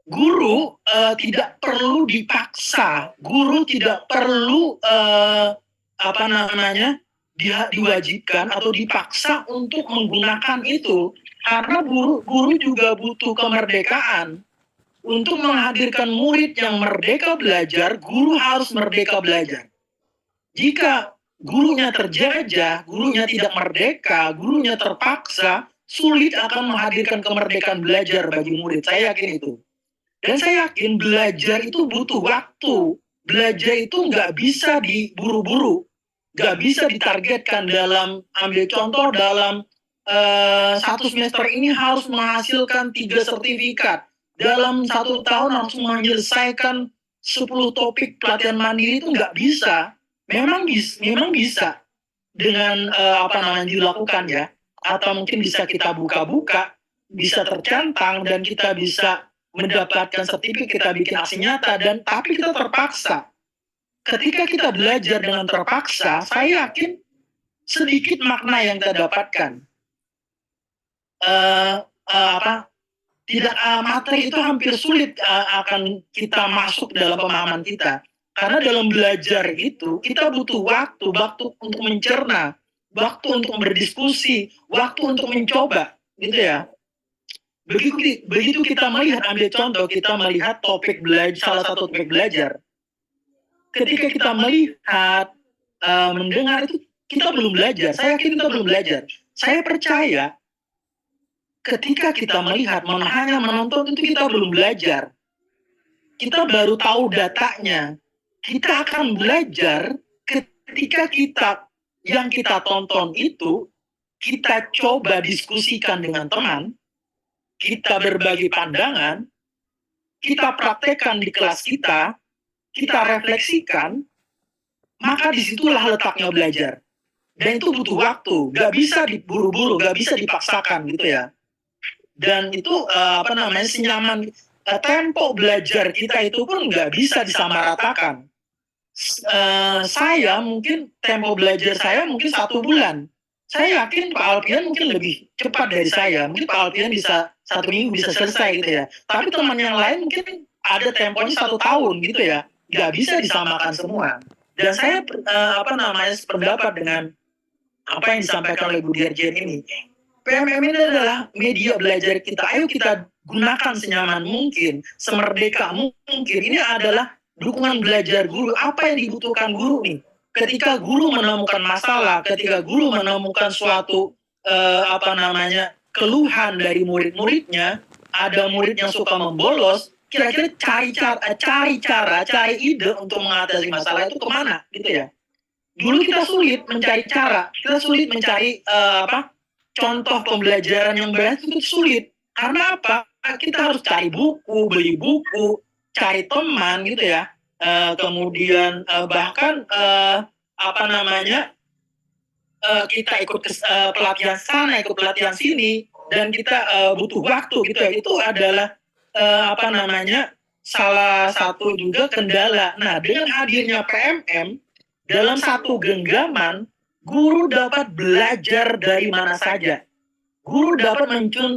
Guru tidak perlu dipaksa, guru tidak perlu diwajibkan atau dipaksa untuk menggunakan itu, karena guru juga butuh kemerdekaan. Untuk menghadirkan murid yang merdeka belajar, guru harus merdeka belajar. Jika gurunya terjajah, gurunya tidak merdeka, gurunya terpaksa, sulit akan menghadirkan kemerdekaan belajar bagi murid. Saya yakin itu. Dan saya yakin belajar itu butuh waktu. Belajar itu nggak bisa diburu-buru. Nggak bisa ditargetkan dalam, ambil contoh dalam satu semester ini harus menghasilkan 3 sertifikat. Dalam 1 tahun harus menyelesaikan 10 topik pelatihan mandiri, itu nggak bisa. Memang bisa dengan dilakukan ya. Atau mungkin bisa kita buka-buka, bisa tercentang, dan kita bisa mendapatkan sertifikat, kita bikin aksi nyata, tapi kita terpaksa. Ketika kita belajar dengan terpaksa, saya yakin sedikit makna yang kita dapatkan. Materi itu hampir sulit akan kita masuk dalam pemahaman kita. Karena dalam belajar itu, kita butuh waktu untuk mencerna, waktu untuk berdiskusi, waktu untuk mencoba, gitu ya. Begitu kita melihat, ambil contoh, kita melihat topik belajar, salah satu topik belajar. Ketika kita melihat, mendengar itu, kita belum belajar. Saya yakin kita belum belajar. Saya percaya, ketika kita melihat, hanya menonton itu kita belum belajar. Kita baru tahu datanya. Kita akan belajar ketika yang kita tonton itu, kita coba diskusikan dengan teman, kita berbagi pandangan, kita praktekkan di kelas kita refleksikan, maka disitulah letaknya belajar. Dan itu butuh waktu, gak bisa diburu-buru, gak bisa dipaksakan gitu ya. Dan itu senyaman tempo belajar kita itu pun gak bisa disamaratakan. Saya mungkin tempo belajar saya mungkin 1 bulan. Saya yakin Pak Alfian mungkin lebih cepat dari saya. Mungkin Pak Alfian bisa 1 minggu bisa selesai gitu ya. Tapi teman yang lain mungkin ada temponya 1 tahun gitu ya. Gak bisa disamakan semua. Dan saya sependapat dengan apa yang disampaikan oleh Bu Dirjen ini. PMM ini adalah media belajar kita. Ayo kita gunakan senyaman mungkin, semerdeka mungkin. Ini adalah dukungan belajar guru. Apa yang dibutuhkan guru nih ketika guru menemukan masalah, ketika guru menemukan suatu keluhan dari murid-muridnya, ada murid yang suka membolos, kira-kira cari ide untuk mengatasi masalah itu kemana gitu ya. Dulu kita sulit mencari cara, kita sulit mencari contoh pembelajaran yang berhasil, itu sulit. Karena apa? Kita harus cari buku, beli buku, cari teman gitu ya. Kemudian bahkan kita ikut pelatihan sana, ikut pelatihan sini, dan kita butuh waktu gitu ya. Itu adalah salah satu juga kendala. Nah, dengan hadirnya PMM dalam satu genggaman, guru dapat belajar dari mana saja. Guru dapat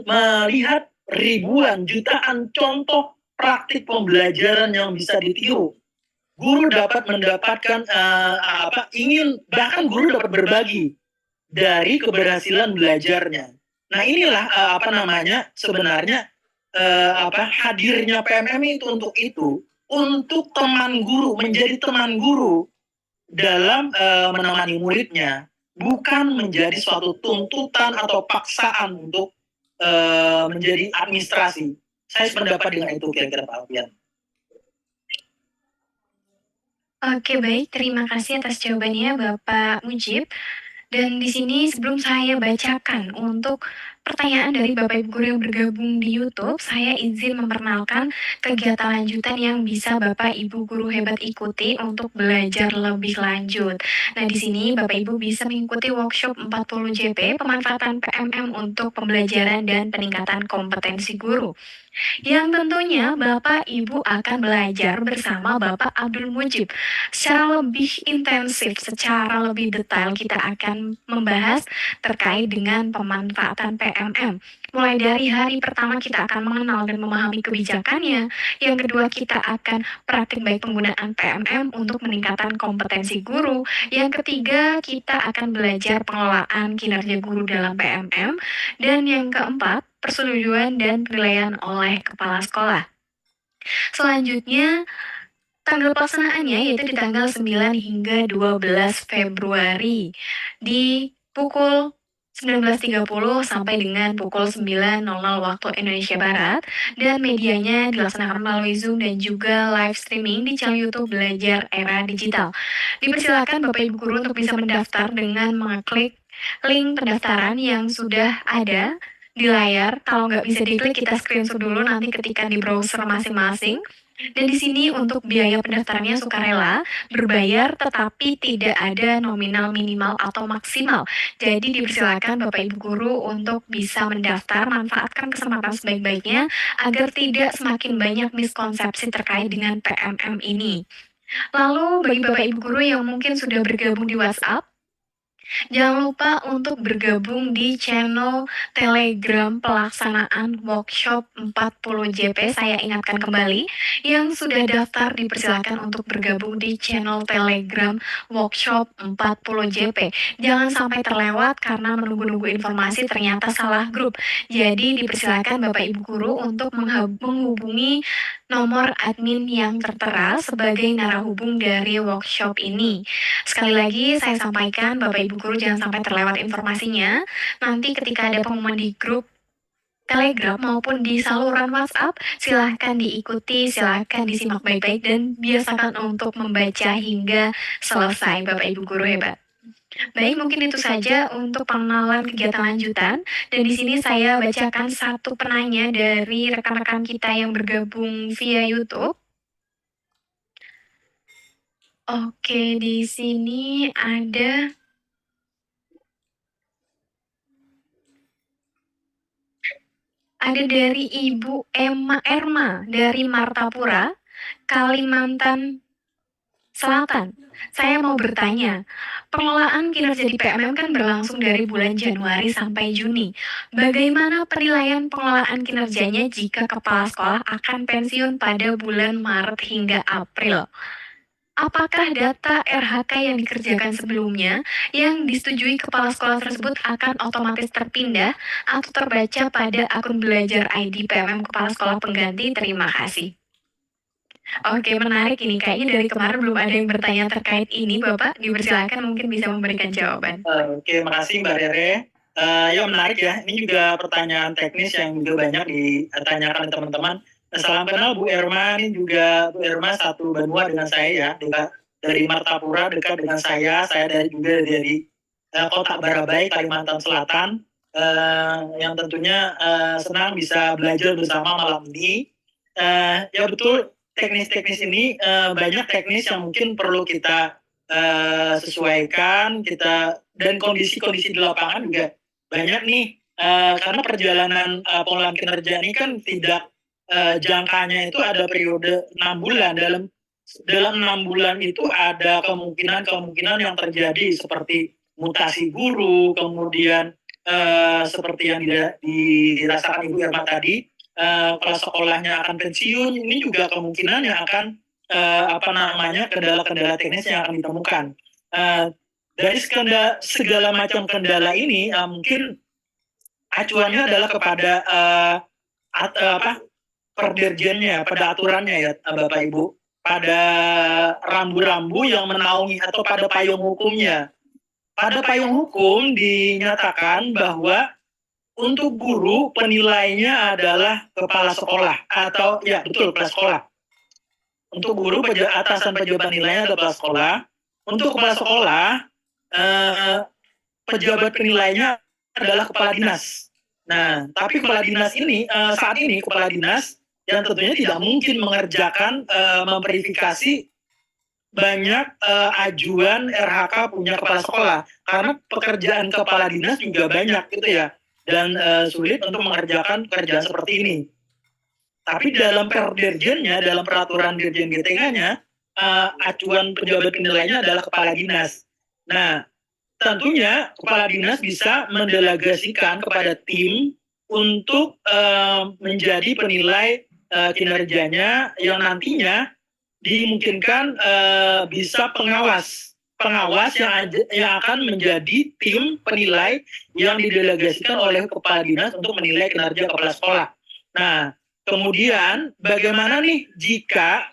melihat ribuan, jutaan contoh praktik pembelajaran yang bisa ditiru. Guru dapat mendapatkan bahkan guru dapat berbagi dari keberhasilan belajarnya. Nah, inilah sebenarnya hadirnya PMM itu untuk teman guru, menjadi teman guru dalam menemani muridnya, bukan menjadi suatu tuntutan atau paksaan untuk menjadi administrasi. Saya sependapat dengan itu kira-kira Pak Alfian. Oke, baik. Terima kasih atas jawabannya Bapak Mujib. Dan di sini sebelum saya bacakan untuk pertanyaan dari Bapak Ibu guru yang bergabung di YouTube, saya izin memperkenalkan kegiatan lanjutan yang bisa Bapak Ibu guru hebat ikuti untuk belajar lebih lanjut. Nah, di sini Bapak Ibu bisa mengikuti workshop 40 JP pemanfaatan PMM untuk pembelajaran dan peningkatan kompetensi guru. Yang tentunya Bapak Ibu akan belajar bersama Bapak Abdul Mujib. Secara lebih intensif, secara lebih detail kita akan membahas terkait dengan pemanfaatan PMM. Mulai dari hari pertama kita akan mengenal dan memahami kebijakannya. Yang kedua kita akan praktik baik penggunaan PMM untuk meningkatkan kompetensi guru. Yang ketiga kita akan belajar pengelolaan kinerja guru dalam PMM. Dan yang keempat, persetujuan dan penilaian oleh kepala sekolah. Selanjutnya, tanggal pelaksanaannya yaitu di tanggal 9 hingga 12 Februari di pukul 19.30 sampai dengan pukul 9.00 waktu Indonesia Barat, dan medianya dilaksanakan melalui Zoom dan juga live streaming di channel YouTube Belajar Era Digital. Dipersilakan Bapak Ibu guru untuk bisa mendaftar dengan mengklik link pendaftaran yang sudah ada di layar. Kalau nggak bisa diklik, kita screenshot dulu nanti ketika di browser masing-masing. Dan di sini untuk biaya pendaftarannya sukarela, berbayar tetapi tidak ada nominal minimal atau maksimal. Jadi dipersilakan Bapak Ibu guru untuk bisa mendaftar, manfaatkan kesempatan sebaik-baiknya agar tidak semakin banyak miskonsepsi terkait dengan PMM ini. Lalu bagi Bapak Ibu guru yang mungkin sudah bergabung di WhatsApp, jangan lupa untuk bergabung di channel Telegram pelaksanaan workshop 40 JP. Saya ingatkan kembali, yang sudah daftar dipersilakan untuk bergabung di channel Telegram workshop 40 JP. Jangan sampai terlewat karena menunggu-nunggu informasi ternyata salah grup. Jadi dipersilakan Bapak Ibu guru untuk menghubungi nomor admin yang tertera sebagai narahubung dari workshop ini. Sekali lagi saya sampaikan Bapak Ibu guru jangan sampai terlewat informasinya. Nanti ketika ada pengumuman di grup Telegram maupun di saluran WhatsApp, silahkan diikuti, silahkan disimak baik-baik dan biasakan untuk membaca hingga selesai Bapak Ibu guru hebat. Baik, mungkin itu saja untuk pengenalan kegiatan lanjutan. Dan di sini saya bacakan satu penanya dari rekan-rekan kita yang bergabung via YouTube. Oke, di sini ada dari Ibu Erma dari Martapura, Kalimantan Selatan. Saya mau bertanya, pengelolaan kinerja di PMM kan berlangsung dari bulan Januari sampai Juni. Bagaimana penilaian pengelolaan kinerjanya jika kepala sekolah akan pensiun pada bulan Maret hingga April? Apakah data RHK yang dikerjakan sebelumnya yang disetujui kepala sekolah tersebut akan otomatis terpindah atau terbaca pada akun belajar ID PMM kepala sekolah pengganti? Terima kasih. Oke, menarik ini. Kayaknya dari kemarin belum ada yang bertanya terkait ini, Bapak. Dipersilakan mungkin bisa memberikan jawaban. Oke, makasih Mbak Rere. Ya menarik ya. Ini juga pertanyaan teknis yang juga banyak ditanyakan teman-teman. Salam kenal Bu Erma, ini juga Bu Erma satu benua dengan saya ya, dari Martapura dekat dengan saya juga dari Kota Barabai, Kalimantan Selatan, yang tentunya senang bisa belajar bersama malam ini. Ya betul, teknis-teknis ini banyak teknis yang mungkin perlu kita sesuaikan, dan kondisi-kondisi di lapangan juga banyak nih, karena perjalanan pengolahan kinerja ini kan tidak jangkanya itu ada periode 6 bulan. Dalam 6 bulan itu ada kemungkinan yang terjadi seperti mutasi guru, kemudian seperti yang dirasakan Ibu Irma tadi, kepala sekolahnya akan pensiun. Ini juga kemungkinan yang akan kendala-kendala teknis yang akan ditemukan. Dari segala macam kendala ini, mungkin acuannya adalah kepada perdirjennya, pada aturannya ya Bapak Ibu, pada rambu-rambu yang menaungi atau pada payung hukumnya. Pada payung hukum dinyatakan bahwa untuk guru penilainya adalah kepala sekolah atau ya betul kepala sekolah. Untuk guru atasan pejabat nilainya adalah kepala sekolah. Untuk kepala sekolah pejabat penilainya adalah kepala dinas. Nah, tapi kepala dinas ini saat ini kepala dinas yang tentunya tidak mungkin mengerjakan memverifikasi banyak ajuan RHK punya kepala sekolah, karena pekerjaan kepala dinas juga banyak gitu ya, dan sulit untuk mengerjakan pekerjaan seperti ini. Tapi dalam perdirjennya, dalam peraturan dirjen GTK-nya, acuan pejabat penilainya adalah kepala dinas. Nah, tentunya kepala dinas bisa mendelegasikan kepada tim untuk menjadi penilai kinerjanya, yang nantinya dimungkinkan bisa pengawas yang akan menjadi tim penilai yang didelegasikan oleh kepala dinas untuk menilai kinerja kepala sekolah. Nah, kemudian bagaimana nih jika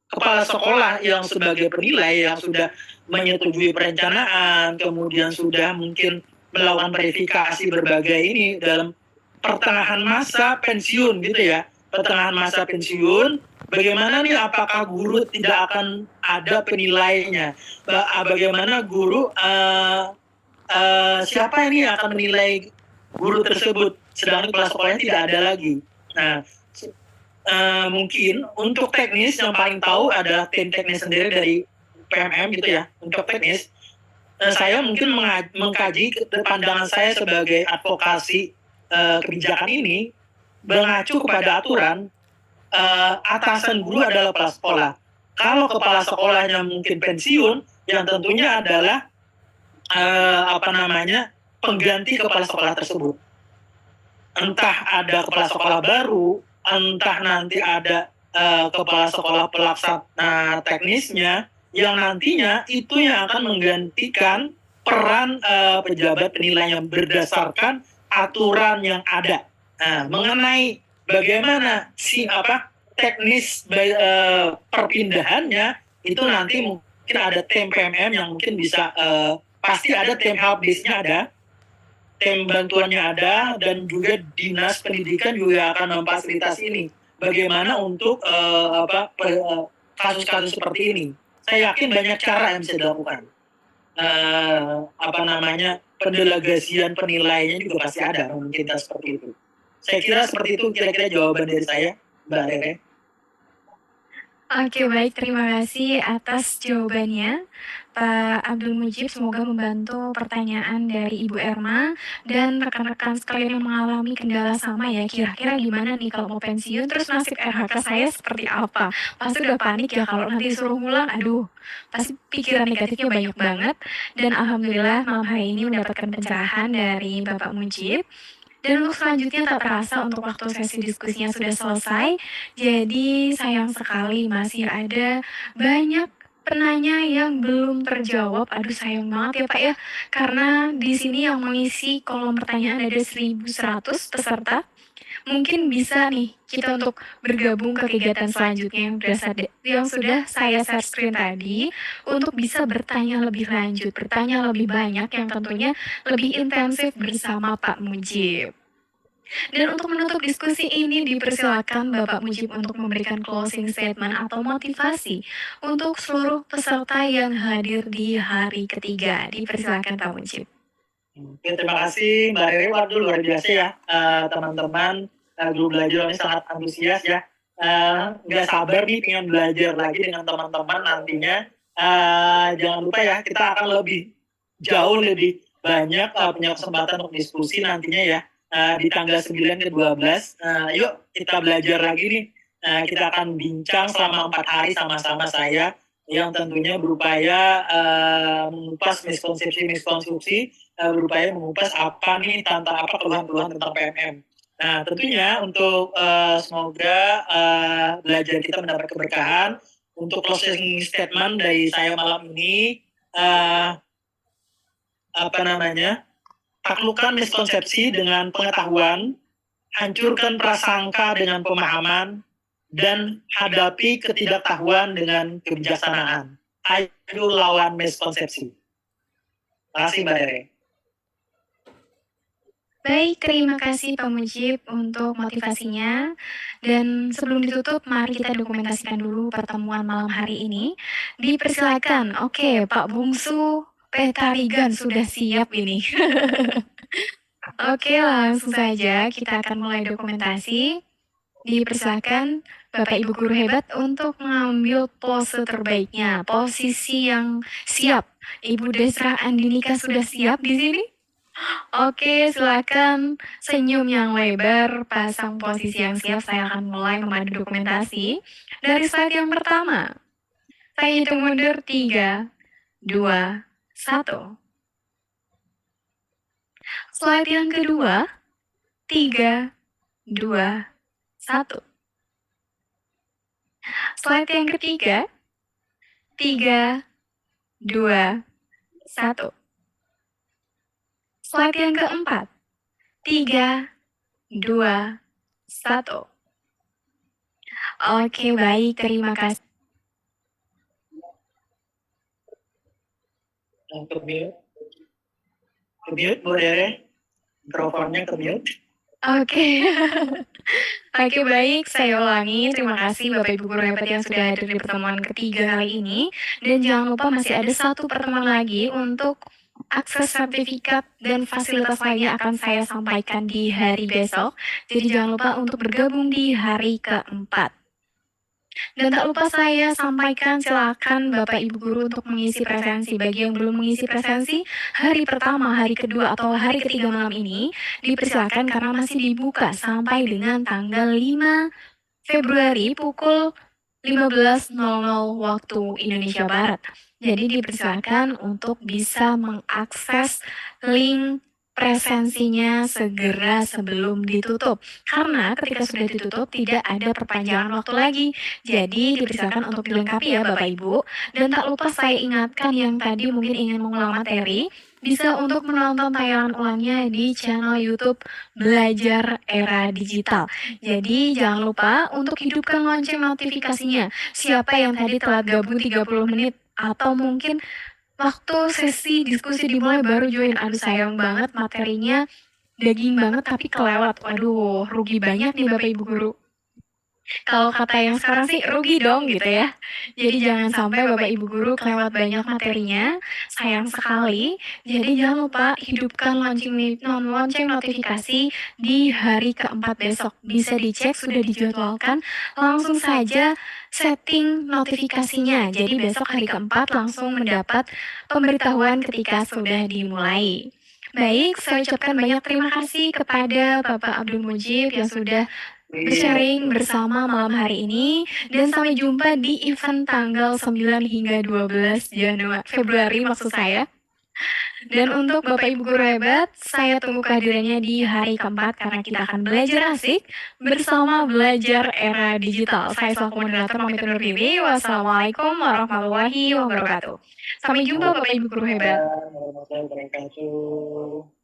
kepala sekolah yang sebagai penilai yang sudah menyetujui perencanaan, kemudian sudah mungkin melakukan verifikasi berbagai ini dalam pertengahan masa pensiun gitu ya, pertengahan masa pensiun, bagaimana nih apakah guru tidak akan ada penilainya? Bagaimana guru siapa ini yang akan menilai guru tersebut, sedangkan kepala sekolahnya tidak ada lagi. Nah, mungkin untuk teknis yang paling tahu adalah tim teknis sendiri dari PMM gitu ya. Untuk teknis, saya mungkin mengkaji pandangan saya sebagai advokasi kebijakan ini mengacu kepada aturan. Atasan guru adalah kepala sekolah. Kalau kepala sekolahnya mungkin pensiun, yang tentunya adalah pengganti kepala sekolah tersebut. Entah ada kepala sekolah baru, entah nanti ada kepala sekolah pelaksana teknisnya, yang nantinya itu yang akan menggantikan peran pejabat penilai yang berdasarkan aturan yang ada. Nah, mengenai bagaimana teknis perpindahannya, itu nanti mungkin ada tim PMM yang mungkin bisa pasti ada tim helpdesk-nya ada, tim bantuannya ada, dan juga dinas pendidikan juga akan memfasilitasi ini. Bagaimana untuk kasus-kasus seperti ini? Saya yakin banyak cara yang bisa dilakukan. Pendelegasian penilainya juga pasti ada memungkinkan seperti itu. Saya kira seperti itu kira-kira jawaban dari saya, Mbak Rere. Oke, baik. Terima kasih atas jawabannya, Pak Abdul Mujib. Semoga membantu pertanyaan dari Ibu Erma dan rekan-rekan sekalian yang mengalami kendala sama ya. Kira-kira gimana nih kalau mau pensiun, terus nasib RHK saya seperti apa? Pasti udah panik ya kalau nanti suruh ngulang. Aduh, pasti pikiran negatifnya banyak banget. Dan alhamdulillah malam hari ini mendapatkan pencerahan dari Bapak Mujib. Dan untuk selanjutnya tak terasa untuk waktu sesi diskusinya sudah selesai. Jadi sayang sekali masih ada banyak penanya yang belum terjawab. Aduh, sayang banget ya Pak ya. Karena di sini yang mengisi kolom pertanyaan ada 1.100 peserta. mungkin bisa nih kita untuk bergabung ke kegiatan selanjutnya yang sudah saya share screen tadi untuk bisa bertanya lebih lanjut, bertanya lebih banyak yang tentunya lebih intensif bersama Pak Mujib. Dan untuk menutup diskusi ini dipersilakan Bapak Mujib untuk memberikan closing statement atau motivasi untuk seluruh peserta yang hadir di hari ketiga. Dipersilakan Pak Mujib. Oke, terima kasih Mbak Rere. Waduh, luar biasa ya teman-teman. Guru belajar ini sangat antusias ya. Nggak sabar nih pengen belajar lagi dengan teman-teman nantinya. Jangan lupa ya, kita akan jauh lebih banyak punya kesempatan untuk diskusi nantinya ya. Di tanggal 9 ke 12. Yuk kita belajar lagi nih. Kita akan bincang selama 4 hari sama-sama saya yang tentunya berupaya mengupas miskonsepsi, berupaya mengupas apa keluhan-keluhan tentang PMM. Nah, tentunya untuk semoga belajar kita mendapat keberkahan. Untuk closing statement dari saya malam ini, taklukkan miskonsepsi dengan pengetahuan, hancurkan prasangka dengan pemahaman, dan hadapi ketidaktahuan dengan kebijaksanaan. Ayo lawan miskonsepsi. Terima kasih Mbak Rere. Baik, terima kasih Pak Mujib untuk motivasinya. Dan sebelum ditutup, mari kita dokumentasikan dulu pertemuan malam hari ini. Dipersilakan. Oke, Pak Bungsu Petarigan sudah siap ini. Oke, langsung saja kita akan mulai dokumentasi. Dipersilakan Bapak Ibu guru hebat untuk mengambil pose terbaiknya, posisi yang siap. Ibu Desra Andinika sudah siap di sini? Oke, silakan senyum yang lebar, pasang posisi yang siap. Saya akan mulai memandu dokumentasi. Dari slide yang pertama, saya hitung mundur 3, 2, 1. Slide yang kedua, 3, 2, 1. Slide yang ketiga, 3, 2, 1. Slide yang keempat, 3, 2, 1. Oke, baik, terima kasih. Ke-mute, Bu Rere. Mikrofonnya ke-mute. Oke. Oke, baik, saya ulangi. Terima kasih Bapak Ibu guru hebat yang sudah hadir di pertemuan ketiga kali ini. Dan jangan lupa masih ada satu pertemuan lagi untuk akses sertifikat dan fasilitas lainnya akan saya sampaikan di hari besok. Jadi jangan lupa untuk bergabung di hari keempat. Dan tak lupa saya sampaikan, silakan Bapak Ibu guru untuk mengisi presensi. Bagi yang belum mengisi presensi, hari pertama, hari kedua, atau hari ketiga malam ini dipersilakan karena masih dibuka sampai dengan tanggal 5 Februari pukul 15.00 waktu Indonesia Barat. Jadi dipersilakan untuk bisa mengakses link presensinya segera sebelum ditutup. Karena ketika sudah ditutup tidak ada perpanjangan waktu lagi. Jadi dipersilakan untuk dilengkapi ya Bapak Ibu. Dan tak lupa saya ingatkan yang tadi mungkin ingin mengulang materi, bisa untuk menonton tayangan ulangnya di channel YouTube Belajar Era Digital. Jadi jangan lupa untuk hidupkan lonceng notifikasinya. Siapa yang tadi telat gabung 30 menit atau mungkin waktu sesi diskusi dimulai baru join, aduh sayang banget materinya daging banget tapi kelewat. Waduh, rugi banyak nih Bapak Ibu guru. Kalau kata yang sekarang sih rugi dong gitu ya. Jadi jangan sampai Bapak Ibu guru kelewat banyak materinya, sayang sekali. Jadi jangan lupa hidupkan lonceng notifikasi di hari keempat besok. Bisa dicek, sudah dijadwalkan, langsung saja setting notifikasinya. Jadi besok hari keempat langsung mendapat pemberitahuan ketika sudah dimulai. Baik, saya ucapkan banyak terima kasih kepada Bapak Abdul Mujib yang sudah sharing bersama malam hari ini. Dan sampai jumpa di event tanggal 9 hingga 12 Februari maksud saya. Dan untuk Bapak Ibu guru hebat, saya tunggu kehadirannya di hari keempat karena kita akan belajar asik bersama Belajar Era Digital. Saya selaku moderator pamit undur diri. Wassalamualaikum warahmatullahi wabarakatuh. Sampai jumpa Bapak Ibu guru hebat. Warahmatullahi wabarakatuh.